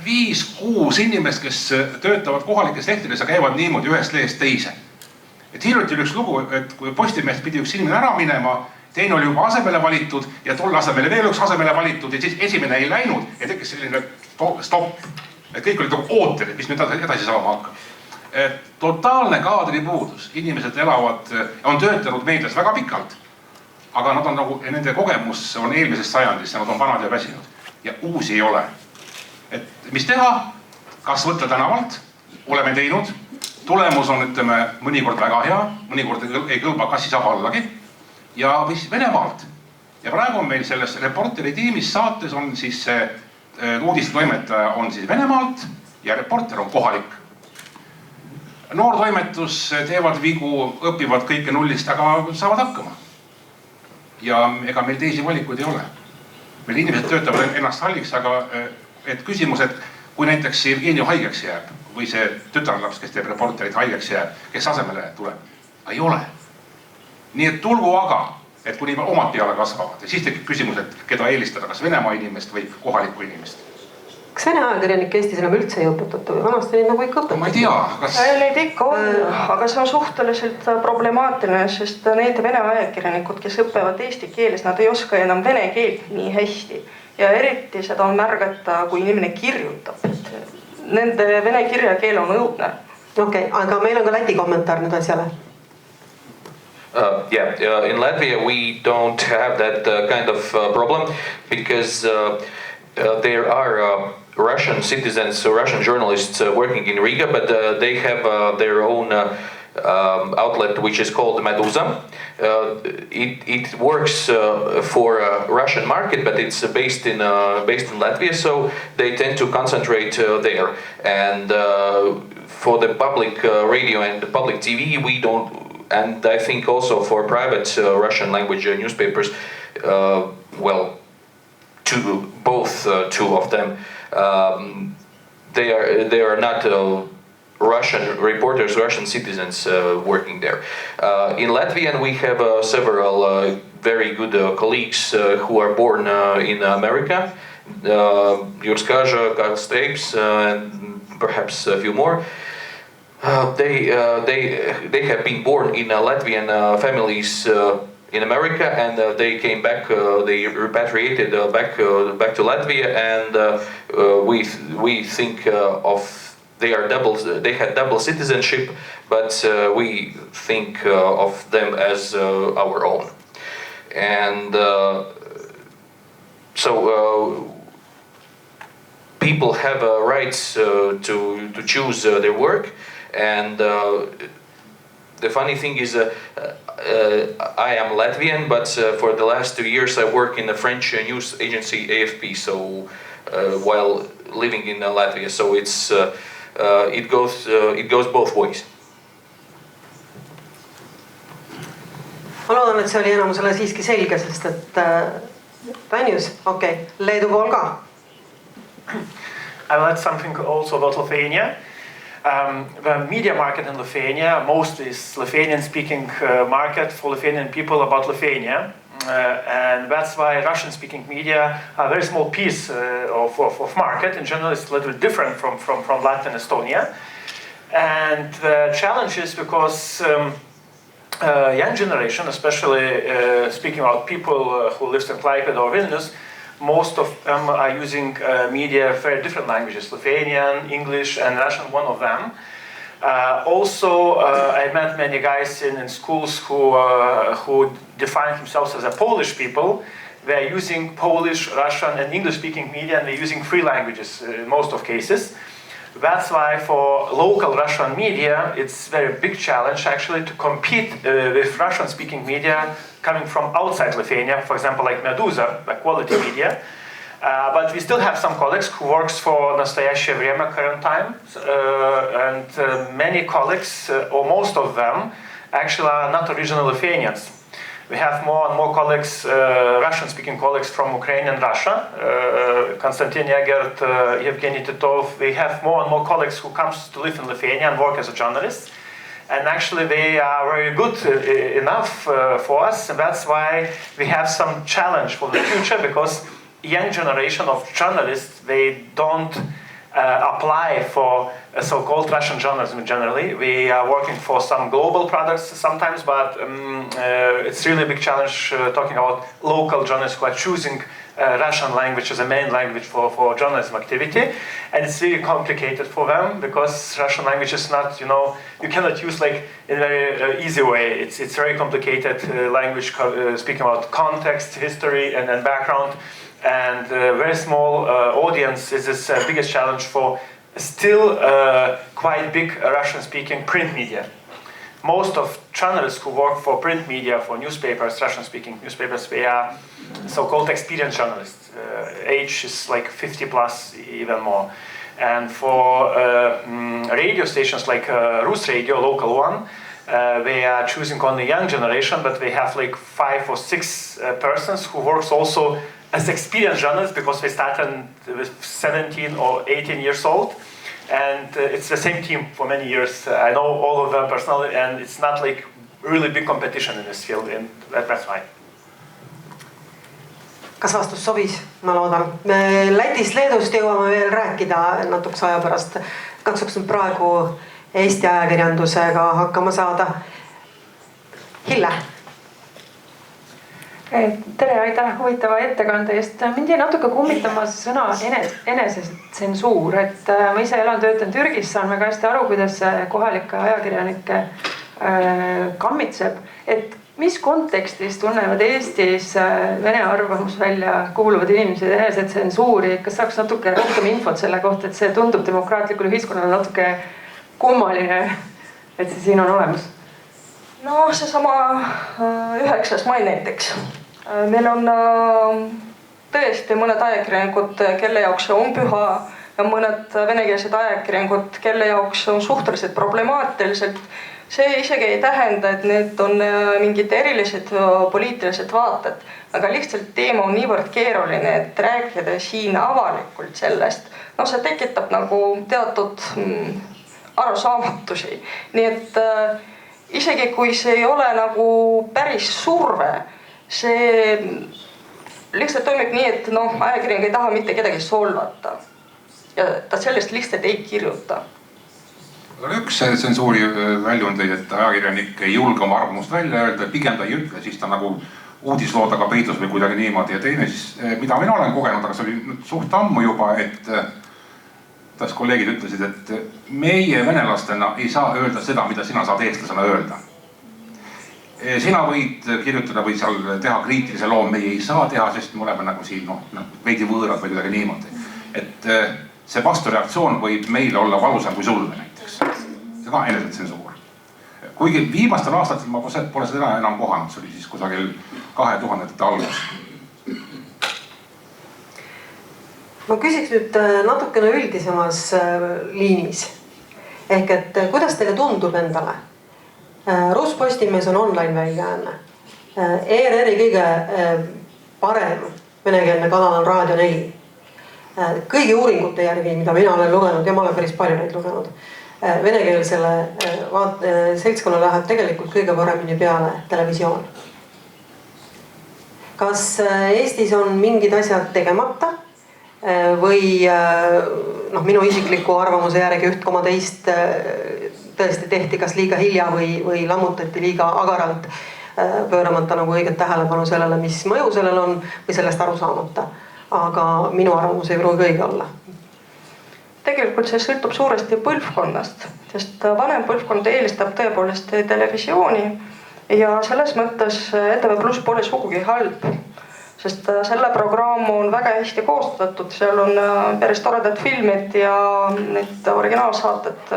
5-6 inimest, kes töötavad kohalikes lehtedes ja käivad niimoodi ühest lehest teise. Et hiljuti oli üks lugu, et kui Postimehest pidi üks inimene ära minema, teine oli juba asemele valitud ja tolle asemele veel üks asemele valitud ja siis esimene ei läinud ja tekkis selline stopp. Et kõik olid ootel, et mis nüüd edasi saama hakkab. Totaalne kaadripuudus. Inimesed elavad, on töötanud meedias väga pikalt, aga nad on nagu, nende kogemus on eelmisest sajandist ja nad on vanad ja väsinud. Ja uusi ei ole. Et mis teha? Kas võtta tänavalt? Oleme teinud. Tulemus on, ütleme, mõnikord väga hea, mõnikord ei kõlba kassi saab allagi. Ja Venemaalt. Ja praegu on meil selles reporteri tiimis saates on siis uudistetoimetaja on siis Venemaalt ja reporter on kohalik. Noortoimetus teevad vigu, õpivad kõike nullist, aga saavad hakkama. Ja ega meil teisi valikuid ei ole. Meil inimesed töötavad ennast halliks, aga et küsimus, et kui näiteks Jevgeni haigeks jääb või see tütarlaps, kes teeb reporterit haigeks jääb, kes asemele tuleb? Ei ole. Nii et tulgu aga, et kuni omad peale kasvavad ja siis tekib küsimus, et keda eelistada, kas Venemaa inimest või kohalikku inimest. Kas Vene ajakirjanik Eestis enam üldse ei õpetata või vanasti oli nagu ikka õpetata? Ma ei tea, kas... Neid ikka on, aga see on suhteliselt problemaatiline, sest need Vene ajakirjanikud, kes õppevad eesti keeles, nad ei oska enam vene keelt nii hästi. Ja eriti seda on märgata, kui inimene kirjutab. Nende vene kirjakeel on õudne. Okei, aga meil on ka Läti kommentaar nüüd asjale. In Latvia we don't have that kind of problem because there are Russian citizens, Russian journalists working in Riga, but they have their own outlet which is called Meduza. It works for a Russian market, but it's based in Latvia, so they tend to concentrate there. And for the public radio and the public TV, we don't. And I think also for private Russian language newspapers, two of them, they are not Russian reporters, Russian citizens working there. In Latvian, we have several very good colleagues who are born in America. Juris Kaža, Karl Streips, and perhaps a few more. They have been born in Latvian families in America, and they came back. They repatriated back to Latvia, and we think of they had double citizenship, but we think of them as our own, and so people have rights to choose their work. And the funny thing is, I am Latvian, but for the last 2 years I work in the French news agency AFP. So while living in Latvia, so it goes both ways. Ma loodan, et see oli enamusele siiski selge, sest et Tanjus, okei, Leedu pool ka. I will add something also about Lithuania. The media market in Lithuania mostly is Lithuanian-speaking market for Lithuanian people about Lithuania. And that's why Russian-speaking media are a very small piece of market. In general, it's a little bit different from Latvia and Estonia. And the challenge is because young generation, especially speaking about people who live in Klaipėda or Vilnius, most of them are using media very different languages, Lithuanian, English, and Russian, one of them. Also, I met many guys in schools who define themselves as a Polish people, they're using Polish, Russian, and English-speaking media, and they're using 3 languages in most of cases. That's why for local Russian media, it's a very big challenge actually to compete with Russian-speaking media coming from outside Lithuania, for example, like Meduza, like quality media. But we still have some colleagues who works for Nastoящее время, current time, and many colleagues, or most of them, actually are not original Lithuanians. We have more and more colleagues, Russian-speaking colleagues from Ukraine and Russia, Konstantin Egert, Evgeny Titov. We have more and more colleagues who comes to live in Lithuania and work as a journalist. And actually they are very good enough for us, and that's why we have some challenge for the future, because young generation of journalists, they don't apply for so-called Russian journalism generally. We are working for some global products sometimes, but it's really a big challenge talking about local journalists who are choosing Russian language as a main language for journalism activity. And it's really complicated for them because Russian language is not, you cannot use like in a very easy way. It's very complicated language speaking about context, history, and background. And very small audience is this biggest challenge for still quite big Russian-speaking print media. Most of journalists who work for print media, for newspapers, Russian-speaking newspapers, they are so-called experienced journalists. Age is like 50 plus, even more. And for radio stations like Rus Radio, local one, they are choosing only young generation, but they have like 5 or 6 persons who works also as experienced journalists because they started with 17 or 18 years old. And it's the same team for many years. I know all of them personally, and it's not like really big competition in this field, and that's why. Kas vastus sobis? Ma loodan. Me Lätist, Leedust jõuame veel rääkida natukese aja pärast. Katsuks nüüd praegu Eesti ajakirjandusega hakkama saada. Hille. Tere, aitäh huvitava ettekande eest. Mind jäi natuke kummitama sõna enesetsensuur. Ma ise elan töötan Türgis, saan väga hästi aru, kuidas kohalikke ajakirjanikke kammitseb. Et mis kontekstis tunnevad Eestis Vene arvamusvälja kuuluvad inimesed enesetsensuuri? Kas saaks natuke rohkem infot selle kohta, et see tundub demokraatlikule ühiskonnale natuke kummaline, et see siin on olemas? No seesama 9. mai näiteks. Meil on tõesti mõned ajakirjanikud, kelle jaoks see on püha, ja mõned venekeelsed ajakirjanikud, kelle jaoks on suhteliselt problemaatiliselt. See isegi ei tähenda, et need on mingid erilised poliitilised vaated, aga lihtsalt teema on niivõrd keeruline, et rääkida siin avalikult sellest. No see tekitab nagu teatud arusaamatusi. Nii et isegi kui see ei ole nagu päris surve, see lihtsalt toimib nii, et ajakirjanik ei taha mitte kedagi solvata. Ja ta sellest lihtsalt ei kirjuta. On üks tsensuuri väljundeid, et ajakirjanik ei julge oma arvamust välja öelda, pigem ta ei ütle, siis ta nagu uudisloodaga peidus või kuidagi niimoodi. Ja teine siis, mida mina olen kogenud, aga see oli suht ammu juba, et tas kolleegid ütlesid, et meie venelastena ei saa öelda seda, mida sina saad eestlasena öelda. Sina võid kirjutada või seal teha kriitilise loom, meie ei saa teha, sest me oleme nagu siin veidi võõrad või kuidagi niimoodi. Et see vastureaktsioon võib meile olla valusam kui sulle näiteks. See ka enesetsensuur. Kuigi viimastel aastatel ma pole seda enam kohanud, see oli siis kusagil 2000-ndate algus. Ma küsiks nüüd natukene üldisemas liinis. Ehk et kuidas teile tundub endale? Rus Postimees on online väljaanne. ERR-i kõige parem venekeelne kanal on Raadio 4. Kõigi uuringute järgi, mida mina olen lugenud, ja ma olen päris palju neid lugenud, venekeelsele seltskonna läheb tegelikult kõige paremini peale televisioon. Kas Eestis on mingid asjad tegemata? Või minu isikliku arvamuse järgi 1,2 tõesti tehti kas liiga hilja või lammutati liiga agaralt, pööramata nagu õiget tähelepanu sellele, mis mõju sellel on või sellest aru saamata. Aga minu arvamus ei pruugi õige olla. Tegelikult see sõltub suuresti põlvkonnast, sest vanem põlvkond eelistab tõepoolest televisiooni ja selles mõttes ETV+ pole sugugi halb. sest selle programm on väga hästi koostatud, seal on päris toredad filmid ja need originaalsaated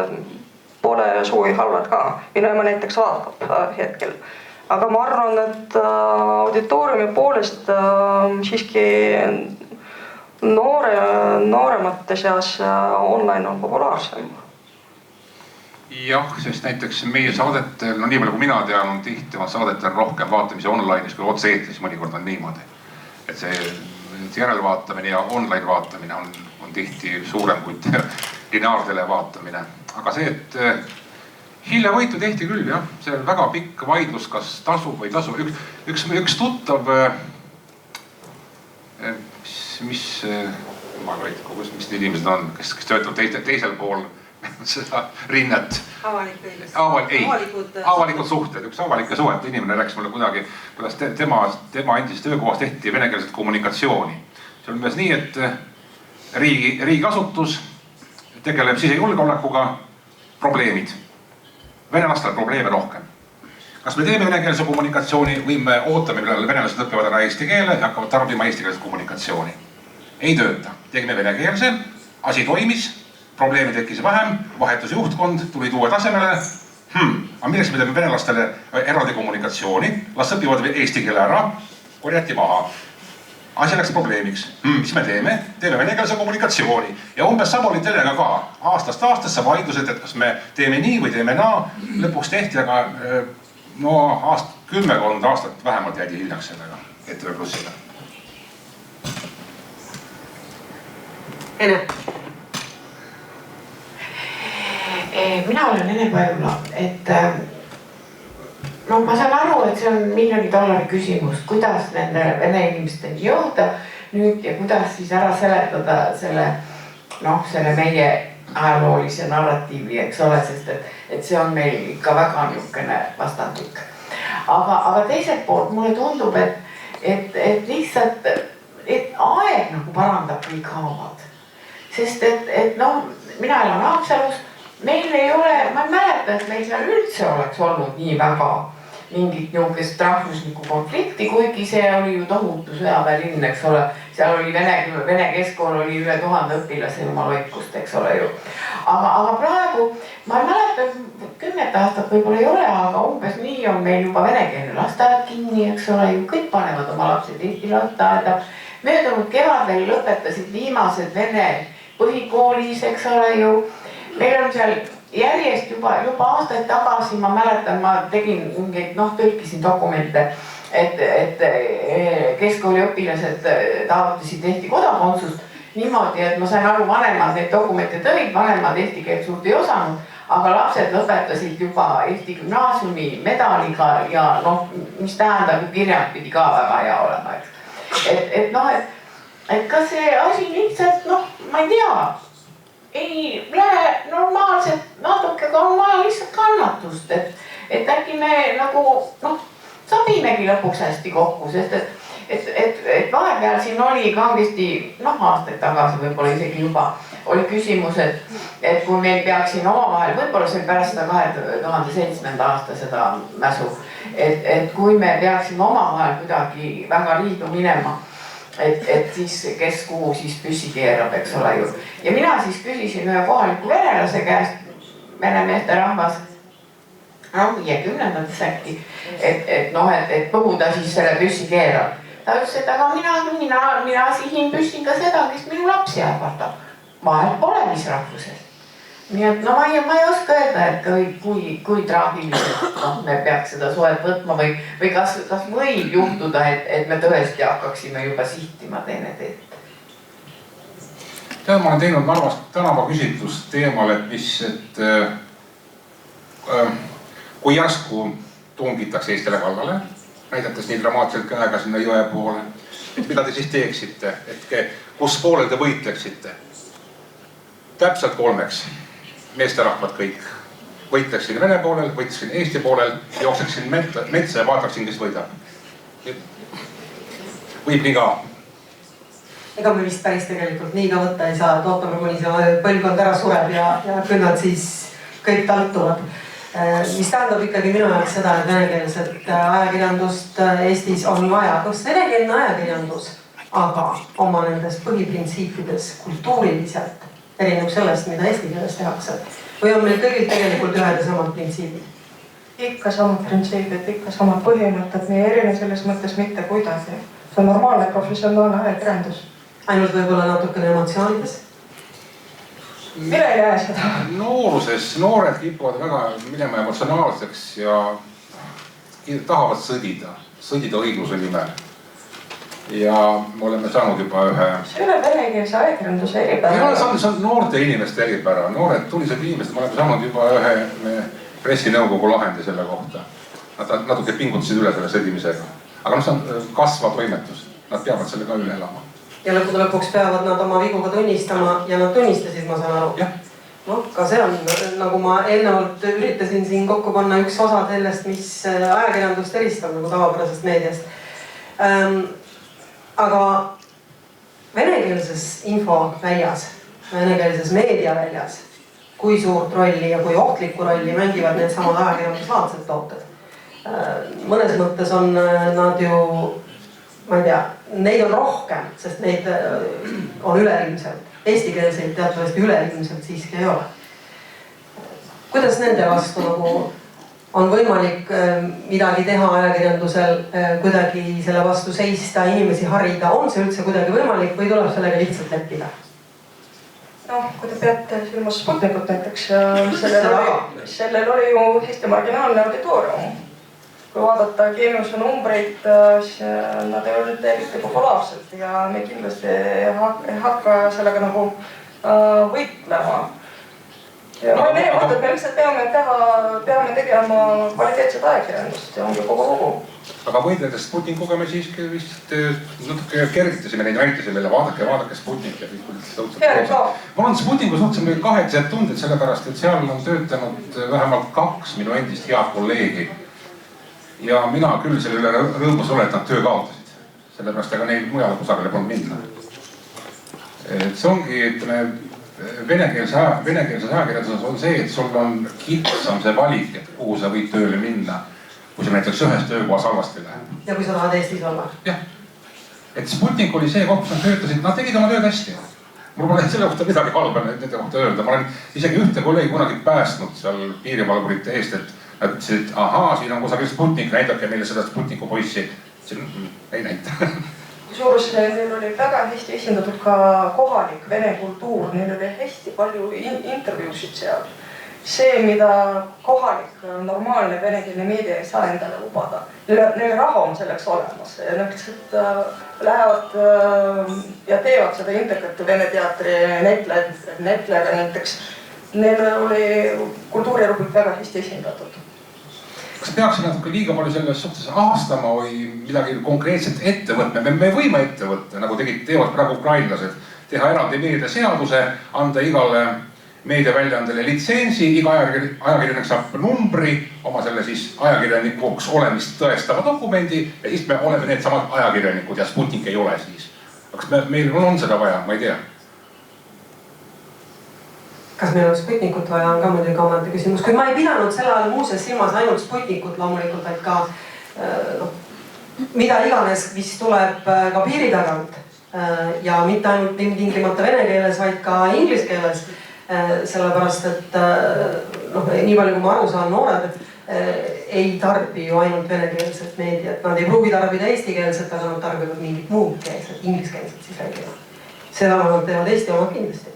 pole sugugi halvad ka, minu ema näiteks vaatab hetkel. Aga ma arvan, et auditooriumi poolest siiski nooremate seas online on populaarsem. Jah, sest näiteks meie saadetel, no nii palju kui mina tean, on tihti saadetel rohkem vaatamise online'is kui otse-eetris, mõnikord on niimoodi. Et see järelvaatamine ja online vaatamine on tihti suurem kui lineaartele vaatamine. Aga see, et hiljavõitu tehti küll, jah, see on väga pikk vaidlus, kas tasub või tasub. Üks tuttav, mis need inimesed on, kes töötab teisel pool seda rinnet. Avalikud suhted, üks avalike suhete inimene rääkis mulle kuidagi, kuidas tema endises töökohas tehti venekeelset kommunikatsiooni. See on umbes nii, et riigiasutus tegeleb sisejulgeolekuga, probleemid. Venelastel probleeme rohkem. Kas me teeme venekeelse kommunikatsiooni või me ootame, millal venelased õppivad ära eesti keele ja hakkavad tarbima eestikeelset kommunikatsiooni? Ei tööta. Tegime venekeelse, asi toimis, probleemi tekkis vähem, vahetus juhtkond, tulid uue tasemele. Aga milleks me teeme venelastele eraldi kommunikatsiooni? Las õpivad eesti keele ära, korjati maha. Asi läks probleemiks. Mis me teeme? Teeme venekeelse kommunikatsiooni. Ja umbes sama oli telega ka. Aastast aastasse vaidlused, et kas me teeme nii või teeme naa. Lõpuks tehti, aga 10 aastat vähemalt jäidi hiljaks sellega ETV Plussile. Ene. Mina olen Ene Pajula, et ma saan aru, et see on $1 000 küsimus, kuidas nende vene inimesteni jõuda nüüd ja kuidas siis ära seletada selle meie ajaloolise narratiivi, eks ole, sest et see on meil ikka väga niisugune vastandlik. Aga teiselt poolt mulle tundub, et lihtsalt aeg nagu parandab kõik haavad. Sest et mina elan Haapsalus, meil ei ole, ma ei mäleta, et meil seal üldse oleks olnud nii väga mingit niisugust rahvuslikku konflikti, kuigi see oli ju tohutu sõjaväelinn, eks ole. Seal oli vene keskkool oli üle 1000 õpilase jumalhoidkust, eks ole ju. Aga praegu, ma ei mäleta, 10 aastat võib-olla ei ole, aga umbes nii on meil juba venekeelne lasteaed kinni, eks ole ju. Kõik panevad oma lapsed Eesti lasteaeda. Möödunud kevadel lõpetasid viimased vene põhikoolis, eks ole ju. Meil on seal järjest juba aastaid tagasi, ma mäletan, ma tegin mingeid, tõlkisin dokumente, et keskkooli õpilased taotlesid Eesti kodakondsust niimoodi, et ma sain aru, vanemad neid dokumente tõid, vanemad eesti keelt suurt ei osanud, aga lapsed lõpetasid juba Eesti gümnaasiumi medaliga ja mis tähendab, kirjad pidi ka väga hea olema, eks. Et kas see asi lihtsalt, ma ei tea, ei lähe normaalselt, natuke ka on vaja lihtsalt kannatust, et äkki me sabimegi lõpuks hästi kokku, sest et vahepeal siin oli kangesti, aastaid tagasi võib-olla isegi juba oli küsimus, et kui meil peaks siin omavahel, võib-olla see pärast seda 2007. aasta seda mäsu, et kui me peaksime omavahel kuidagi väga liidu minema, et siis kes kuhu siis püssi keerab, eks ole ju. Ja mina siis küsisin ühe kohaliku venelase käest, venemeeste rahvas, 50-ndates äkki, et kuhu ta siis selle püssi keerab. Ta ütles, et aga mina sihin püssin ka seda, kes minu lapsi ähvardab. Vahel pole mis rahvuses. Nii et ma ei oska öelda, et kui traagiliselt me peaks seda suhet võtma või kas võib juhtuda, et me tõesti hakkaksime juba sihtima teineteist. Ma olen teinud Narvas tänavaküsitlust teemal, et kui järsku tungitakse Eestile kallale, näidates nii dramaatiliselt käega sinna jõe poole, mida te siis teeksite, et kus poolel te võitleksite? Täpselt 3. Meesterahvad kõik. Võitleksin Vene poolel, võitleksin Eesti poolel, jookseksin metsa ja vaataksin, kes võidab. Võib nii ka. Ega me vist päris tegelikult nii ka võtta ei saa, et ootame, kuni see põlvkond ära sureb ja küll nad siis kõik taltuvad. mis tähendab ikkagi minu jaoks seda, et venekeelset ajakirjandust Eestis on vaja. Kas venekeelne ajakirjandus aga oma nendest põhiprintsiipides kultuuriliselt erineb sellest, mida eesti keeles tehakse? Või on meil kõigil tegelikult ühed ja samad printsiibid? Ikka samad printsiibid, ikka samad põhimõtted, me ei erine selles mõttes mitte kuidagi. See on normaalne professionaalne ajakirjandus. Ainult võib-olla natukene emotsioonides? Mine ei näe seda. Nooruses noored kipuvad väga minema emotsionaalseks ja tahavad sõdida õigluse nimel. Ja me oleme saanud juba ühe... See ei ole venekeelse ajakirjanduse eripära. Ei ole saanud, see on noorte inimeste eripära. Noored tulised inimesed, me oleme saanud juba ühe pressinõukogu lahendi selle kohta. Nad natuke pingutasid üle selle sõdimisega. Aga see on kasvav toimetus. Nad peavad selle ka üle elama. Ja lõpuks peavad nad oma vigu ka tunnistama ja nad tunnistasid, ma saan aru. No, ka see on, nagu ma eelnevalt üritasin siin kokku panna üks osa sellest, mis ajakirjandust eristab nagu tavapärasest meediast. Aga venekeelses infoväljas, venekeelses meediaväljas, kui suurt rolli ja kui ohtlikku rolli mängivad need samad ajakirjanduslaadsed tooted. Mõnes mõttes on nad ju, ma ei tea, neid on rohkem, sest neid on üleilmselt. Eestikeelseid teatavasti üleilmselt siiski ei ole. Kuidas nende vastu nagu on võimalik midagi teha ajakirjandusel, kuidagi selle vastu seista, inimesi harida? On see üldse kuidagi võimalik või tuleb sellega lihtsalt leppida? No, kui te peate silmas Sputnikut näiteks, sellel oli ju hästi marginaalne auditoorium. Kui vaadata Geeniuse numbreid, siis nad ei olnud eriti populaarsed ja me kindlasti ei hakka sellega nagu võitlema. Ja ma ei näe mõtet, me lihtsalt peame tegema kvaliteetset ajakirjandust ja ongi kogu lugu. Aga võidledes Sputnikuga me siiski vist natuke kergitasime neid, näitasime meile, vaadake Sputnik ja kõik. Mul on Sputniku suhteliselt kahetised tunded sellepärast, et seal on töötanud vähemalt 2 minu endist head kolleegi. Ja mina küll selle üle rõõmus olen, et nad töö kaotasid. Sellepärast ega neil mujale kusagile polnud minna. See ongi, venekeelses ajakirjanduses on see, et sul on kitsam see valik, et kuhu sa võid tööle minna, kui sa näiteks ühes töökohas halvasti läheb. Ja kui sa tahad Eestis olla? Jah. Et Sputnik oli see koht, kus nad töötasid, nad tegid oma tööd hästi. Mul pole selle kohta midagi halba nende kohta öelda. Ma olen isegi ühte kolleegi kunagi päästnud seal piirivalvurite eest, et nad ütlesid, et ahaa, siin on kusagil Sputnik, näidake meile seda Sputniku poissi. Ei näita. Suurus, neil oli väga hästi esindatud ka kohalik vene kultuur, neil oli hästi palju intervjuusid seal. See, mida kohalik normaalne venekeelne meedia ei saa endale lubada. Neil raha on selleks olemas. Nad lihtsalt lähevad ja teevad seda intervjuud Vene teatri Netlere näiteks. Neil oli kultuurirubriik väga hästi esindatud. Kas peaksin natuke liiga palju selles suhtes aastama või midagi konkreetselt ette võtma? Me võime ette võtta, nagu teevad praegu ukrainlased, teha eraldi meediaseaduse, anda igale meediaväljaandele litsentsi, iga ajakirjanik saab numbri, oma selle siis ajakirjanikuks olemist tõestava dokumendi ja siis me oleme need samad ajakirjanikud ja Sputnik ei ole siis. Kas meil on seda vaja? Ma ei tea. Kas meil on Sputnikut vaja, on ka muidugi omaette küsimus. Kui ma ei pidanud selle ajal muuses silmas ainult Sputnikut loomulikult, vaid ka mida iganes, mis tuleb ka piiri tagant ja mitte ainult tingimata vene keeles, vaid ka inglise keeles. Sellepärast, et nii palju kui ma aru saan, noored ei tarbi ju ainult venekeelset meediat. Nad ei pruugi tarbida eestikeelset, aga nad tarbivad mingit muud keelset, ingliskeelset siis räägima. Seda nad teevad Eesti oma kindlasti.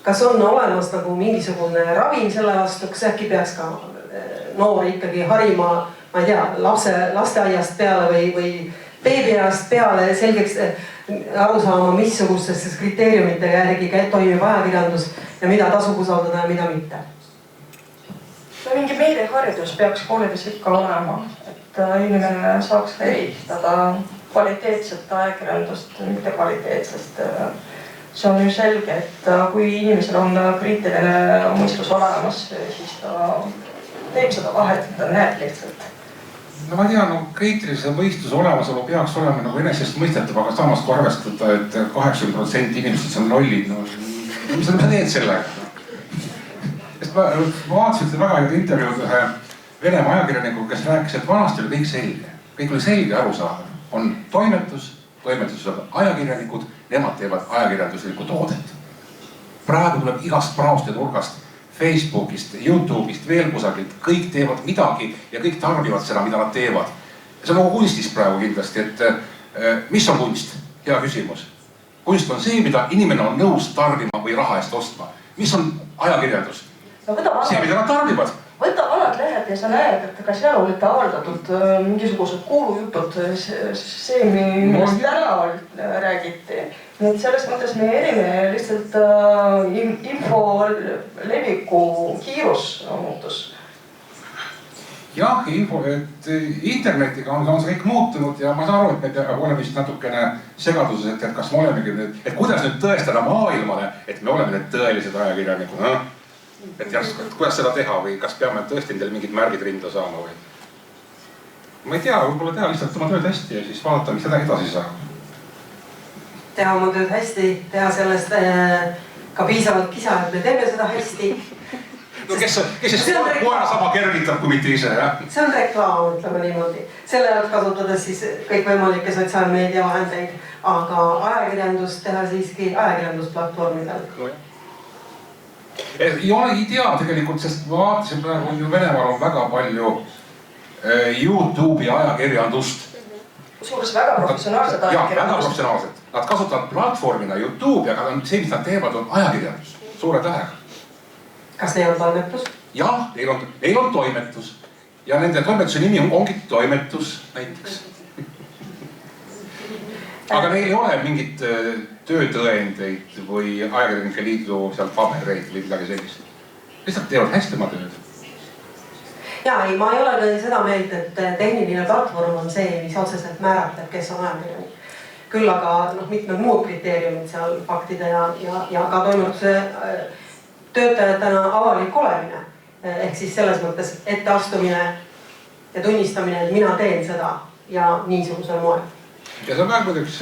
Kas on olemas nagu mingisugune ravim selle vastu, kas äkki peaks ka noori ikkagi harima, ma ei tea, lasteaiast peale või beebiajast peale selgeks aru saama, missugustesse kriteeriumite järgi toimib ajakirjandus ja mida tasub usaldada ja mida mitte? Mingi meediaharidus peaks koolides ikka olema, et inimene saaks eristada kvaliteetset ajakirjandust, mitte kvaliteetsest. See on ju selge, et kui inimesel on kriitiline mõistus olemas, siis ta teeb seda vahet, ta näeb lihtsalt. No ma tean, kriitilise mõistuse olemasolu peaks olema nagu enesest mõistetav, aga samas kui arvestada, et 80% inimesed on lollid, mis sa teed sellega? ma vaatasin väga head intervjuud ühe Venemaa ajakirjanikuga, kes rääkis, et vanasti oli kõik selge. Kõik oli selge arusaadav. On toimetuses on ajakirjanikud, nemad teevad ajakirjanduslikku toodet. Praegu tuleb igast praost ja nurgast, Facebookist, YouTube'ist, veel kusagilt, kõik teevad midagi ja kõik tarbivad seda, mida nad teevad. See on nagu kunstis praegu kindlasti, et mis on kunst? Hea küsimus. Kunst on see, mida inimene on nõus tarbima või raha eest ostma. Mis on ajakirjandus? See, mida nad tarbivad. Võta vanad lehed ja sa näed, et ka seal olid avaldatud mingisugused kuulujutud, see, millest täna räägiti. Nii et selles mõttes me erime lihtsalt info leviku kiirus muutus. Jah, et internetiga on see kõik muutunud ja ma saan aru, et me oleme vist natukene segaduses, et kas me olemegi nüüd, et kuidas nüüd tõestada maailmale, et me oleme need tõelised ajakirjanikud. Et järsku, et kuidas seda teha või kas peame tõesti endale mingid märgid rinda saama või? Ma ei tea, võib-olla teha lihtsalt oma tööd hästi ja siis vaadata, mis seda edasi saab. Teha oma tööd hästi, teha sellest ka piisavalt kisa, et me teeme seda hästi. No kes siis koera sama kergitab kui mitte ise, jah? See on reklaam, ütleme niimoodi. Selle jaoks kasutades siis kõikvõimalikke sotsiaalmeedia vahendeid, aga ajakirjandust teha siiski ajakirjandusplatvormidel. No, ei olegi tea tegelikult, sest ma vaatasin praegu, Venemaal on väga palju YouTube'i ajakirjandust. Suures väga professionaalsed ajakirjandust. Jah, väga professionaalsed. Nad kasutavad platvormina YouTube'i, aga see, mis nad teevad, on ajakirjandus. Suure tähega. Kas neil on toimetus? Jah, neil on toimetus. Ja nende toimetuse nimi ongi toimetus näiteks. Aga neil ei ole mingit töötõendeid või ajakirjanike liidu sealt pabereid või midagi sellist. Lihtsalt teevad hästi oma tööd. Jaa, ei, ma ei ole seda meelt, et tehniline platvorm on see, mis otseselt määratleb, kes on ajakirjanik. Küll aga mitmed muud kriteeriumid seal faktide ja ka toimetuse töötajatena avalik olemine. Ehk siis selles mõttes etteastumine ja tunnistamine, et mina teen seda ja niisugusel moel. Ja see on väga üks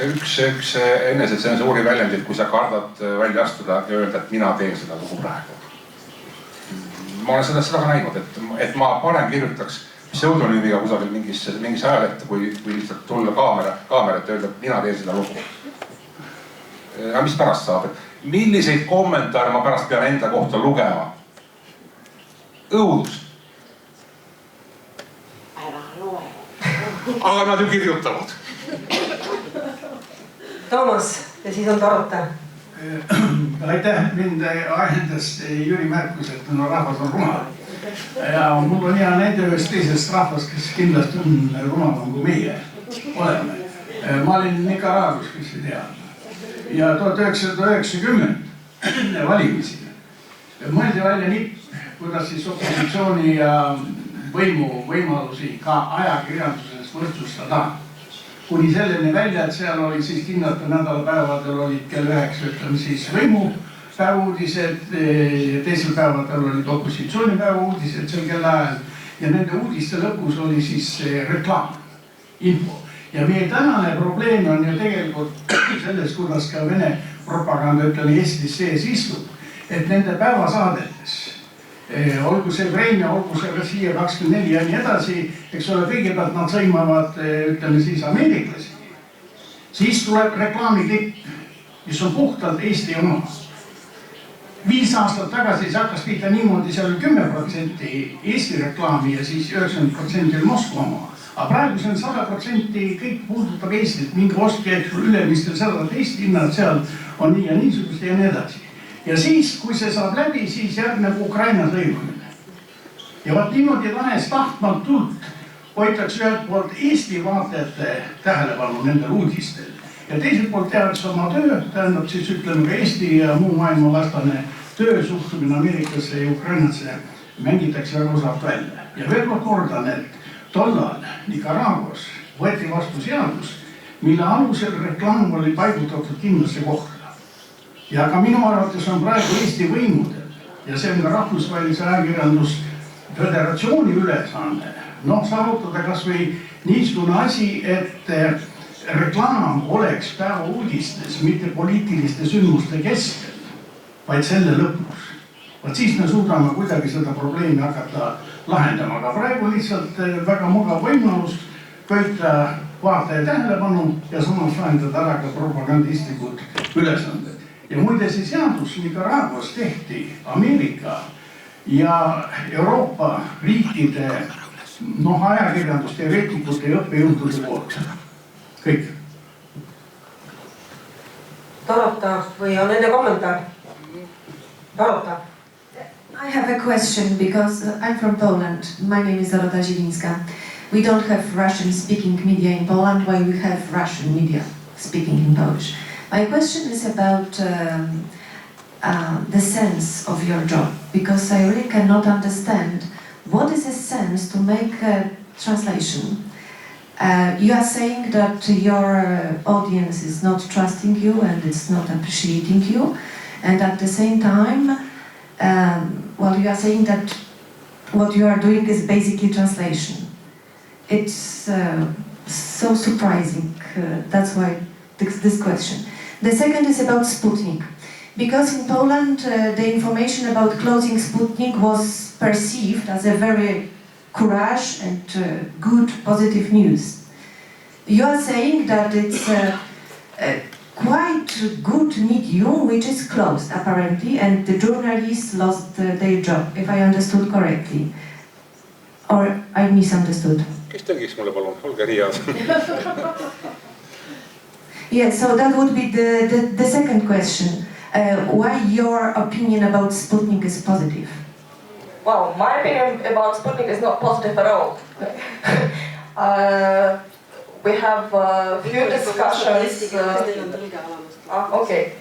enesetsensuuri väljendid, kui sa kardad välja astuda ja öelda, et mina teen seda nagu praegu. Ma olen seda ka näinud, et ma parem kirjutaks pseudonüümiga kusagil mingis ajalehte, kui lihtsalt tulla kaamerat ja öelda, et mina teen seda lugu. Aga mis pärast saab? Milliseid kommentaare ma pärast pean enda kohta lugema? Õudus. Ära loe. Aga nad ju kirjutavad. Toomas, ja siis on Tarote. Aitäh, mind ajendas Jüri märkus, et rahvas on rumal. Ja mul on hea näide ühest teisest rahvast, kes kindlasti on rumalam kui meie oleme. Ma olin Nicaraguas, kes ei tea. Ja 1990 valimisi mõeldi välja nipp, kuidas siis opositsiooni ja võimu võimalusi ka ajakirjanduses võrdsustada. Kuni selleni välja, et seal oli siis kindlate nädalapäevadel olid kell 9, ütleme siis võimupäeva uudised, teisel päevadel olid opositsioonipäeva uudised sel kellaajal ja nende uudiste lõpus oli siis reklaam, info. Ja meie tänane probleem on ju tegelikult selles, kuidas ka Vene propaganda, ütleme Eestis sees istub, et nende päevasaadetes, olgu see Vremja, olgu see Rossija 24 ja nii edasi, eks ole, kõigepealt nad sõimavad, ütleme siis ameeriklasi. Siis tuleb reklaamiklipp, mis on puhtalt Eesti oma. 5 aastat tagasi see hakkas pihta niimoodi, seal oli 10% Eesti reklaami ja siis 90% Moskva oma. Aga praegu see on 100% kõik puudutab Eestit, mingi ostke ülemistel seda teist hinnad seal on nii ja niisugust ja nii edasi. Ja siis, kui see saab läbi, siis järgneb Ukraina sõimamine. Ja vaat niimoodi tahes tahtmatult hoitakse ühelt poolt Eesti vaatajate tähelepanu nendel uudistel. Ja teiselt poolt tehakse oma töö, tähendab siis ütleme ka Eesti ja muu maailma vastane töö suhtumine Ameerikasse ja Ukrainasse mängitakse väga osalt välja. Ja veel kordan, et tollal Nicaraguas võeti vastu seadus, mille alusel reklaam oli paigutatud kindlasse kohta. Ja ka minu arvates on praegu Eesti võimudel ja see on ka rahvusvahelise ajakirjandusföderatsiooni ülesanne. Saavutada kas või niisugune asi, et reklaam oleks päeva uudistes, mitte poliitiliste sündmuste keskel, vaid selle lõpus. vot siis me suudame kuidagi seda probleemi hakata lahendama, aga praegu lihtsalt väga mugav võimalus köita vaataja tähelepanu ja samas lahendada ära ka propagandistlikud ülesanded. Ja muide see seadus Nicaraguas tehti Ameerika ja Euroopa riikide ajakirjandusteoreetikute ja õppejõudude poolt. Kõik. Dorota või on enne kommentaar? Dorota. I have a question because I'm from Poland. My name is Dorota Zielińska. We don't have Russian-speaking media in Poland, while we have Russian media speaking in Polish. My question is about the sense of your job, because I really cannot understand what is the sense to make a translation. You are saying that your audience is not trusting you and it's not appreciating you, and at the same time, you are saying that what you are doing is basically translation. It's so surprising. That's why this question. The second is about Sputnik. Because in Poland, the information about closing Sputnik was perceived as a very courage and good, positive news. You are saying that it's a quite good medium which is closed, apparently, and the journalists lost their job, if I understood correctly. Or I misunderstood. Kes tõlgiks mulle palun, olge nii head. Yeah, so that would be the second question. Why your opinion about Sputnik is positive? Wow, my opinion about Sputnik is not positive at all. We have a few discussions. Okei.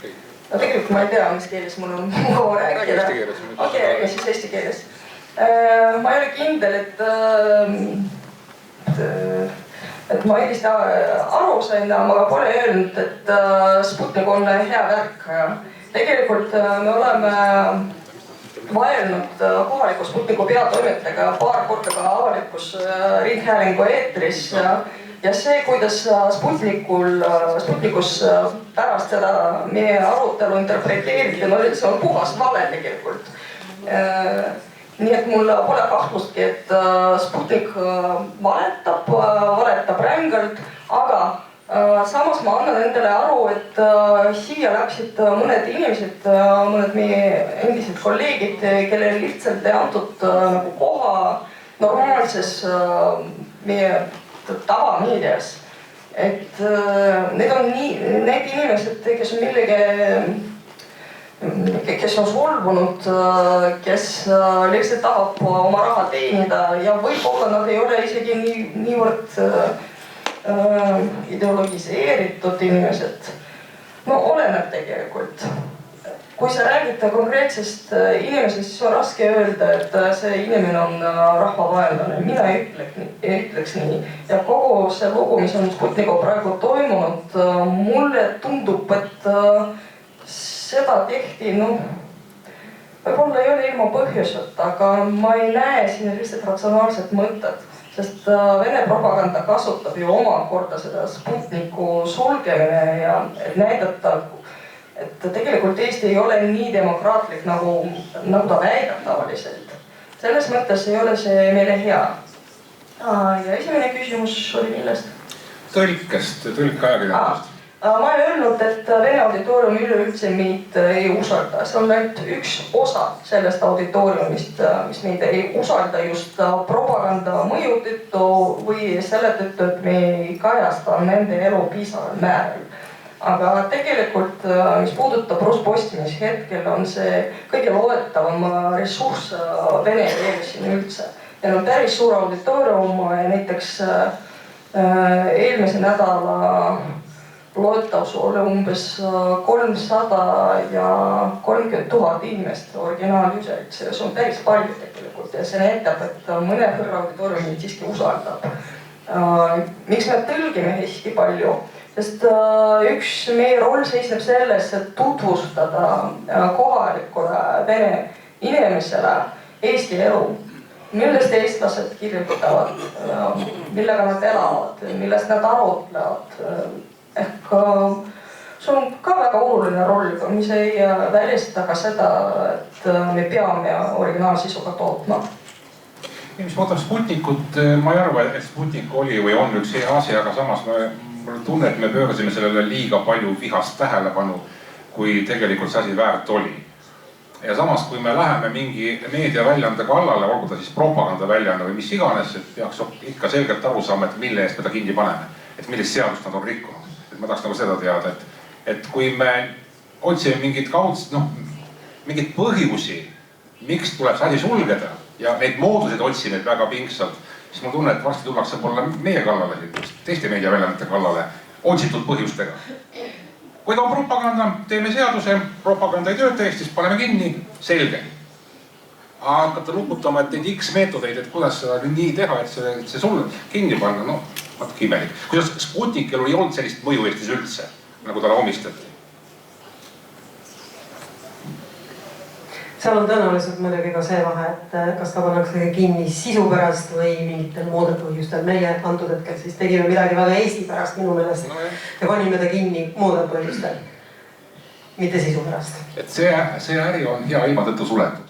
No tegelikult ma ei tea, mis keeles mul on mugav rääkida. Okei, räägin siis eesti keeles. Ma ei ole kindel, et ma õigesti aru sain, ma ka pole öelnud, et Sputnik on hea värk. Tegelikult me oleme vaelnud kohaliku Sputniku peatoimetajaga paar korda ka avalikus ringhäälingu eetris. Ja see, kuidas Sputnikus pärast seda meie arutelu interpreteeriti, see on puhas vale tegelikult. Nii et mul pole kahtlustki, et Sputnik valetab rängalt, aga samas ma annan endale aru, et siia läksid mõned inimesed, mõned meie endised kolleegid, kellel lihtsalt ei antud koha normaalses meie tavameedias. Et need on need inimesed, kes on kes on solvunud, kes lihtsalt tahab oma raha teenida ja võib-olla nad ei ole isegi niivõrd ideologiseeritud inimesed. No oleneb tegelikult. Kui sa räägid konkreetsest inimesest, siis on raske öelda, et see inimene on rahvavaenlane. Mina ei ütleks nii. Ja kogu see lugu, mis on Sputniku praegu toimunud, mulle tundub, et seda tehti, võib-olla ei ole ilma põhjused, aga ma ei näe siin lihtsalt ratsionaalset mõtet, sest Vene propaganda kasutab ju omakorda seda Sputniku sulgemine ja näidata, et tegelikult Eesti ei ole nii demokraatlik, nagu ta väidab tavaliselt. Selles mõttes ei ole see meile hea. Ja esimene küsimus oli millest? Tõlkest, tõlkeajakirjandust. Ma ei öelnud, et Vene auditoorium üleüldse meid ei usalda. See on ainult üks osa sellest auditooriumist, mis meid ei usalda just propaganda mõju tõttu või selle tõttu, et me ei kajasta nende elu piisaval määral. Aga tegelikult, mis puudutab Ruspostimis hetkel, on see kõige loetavam ressurss vene keeles siin üldse. Ja on päris suur auditoorium, näiteks eelmise nädala loetavus oli umbes 300 ja 30 000 inimest originaaljusel. See on päris palju tegelikult ja see näitab, et mõne hõrra auditooriumi siiski usaldab. Miks me tõlgime hästi palju? Sest üks meie roll seisneb selles, et tutvustada kohalikule vene inimesele Eesti elu, millest eestlased kirjutavad, millega nad elavad, millest nad arutlevad. Ehk sul on ka väga oluline roll, mis ei väljasta ka seda, et me peame originaalsisuga tootma. Mis puudutab Sputnikut, ma ei arva, et Sputnik oli või on üks hea asi, aga samas mul tunne, et me pöörasime sellele liiga palju vihast tähelepanu, kui tegelikult see asi väärt oli. Ja samas, kui me läheme mingi meediaväljaande kallale, olgu ta siis propagandaväljaande või mis iganes, et peaks ikka selgelt aru saama, et mille eest me ta kinni paneme, et millist seadust nad on rikkunud. Et ma tahaks nagu seda teada, et kui me otsime mingit mingit põhjusi, miks tuleb see asi sulgeda ja neid mooduseid otsime väga pingsalt, siis ma tunnen, et varsti tullakse poole meie kallale, teiste meediaväljaannete kallale, otsitud põhjustega. Kui ta on propaganda, teeme seaduse, propaganda ei tööta Eestis, paneme kinni, selge. Hakata lukutama, et neid X meetodeid, et kuidas seda nii teha, et see sul kinni panna, natuke imelik. Kuidas Sputnikil ei olnud sellist mõju Eestis üldse, nagu talle omistati? Seal on tõenäoliselt muidugi ka see vahe, et kas ta pannakse kinni sisu pärast või mingitel muudel põhjustel. Meie antud hetkel siis tegime midagi väga Eesti pärast minu meelest ja panime ta kinni muudel põhjustel, mitte sisu pärast. Et see äri on hea ilma tõttu suletud.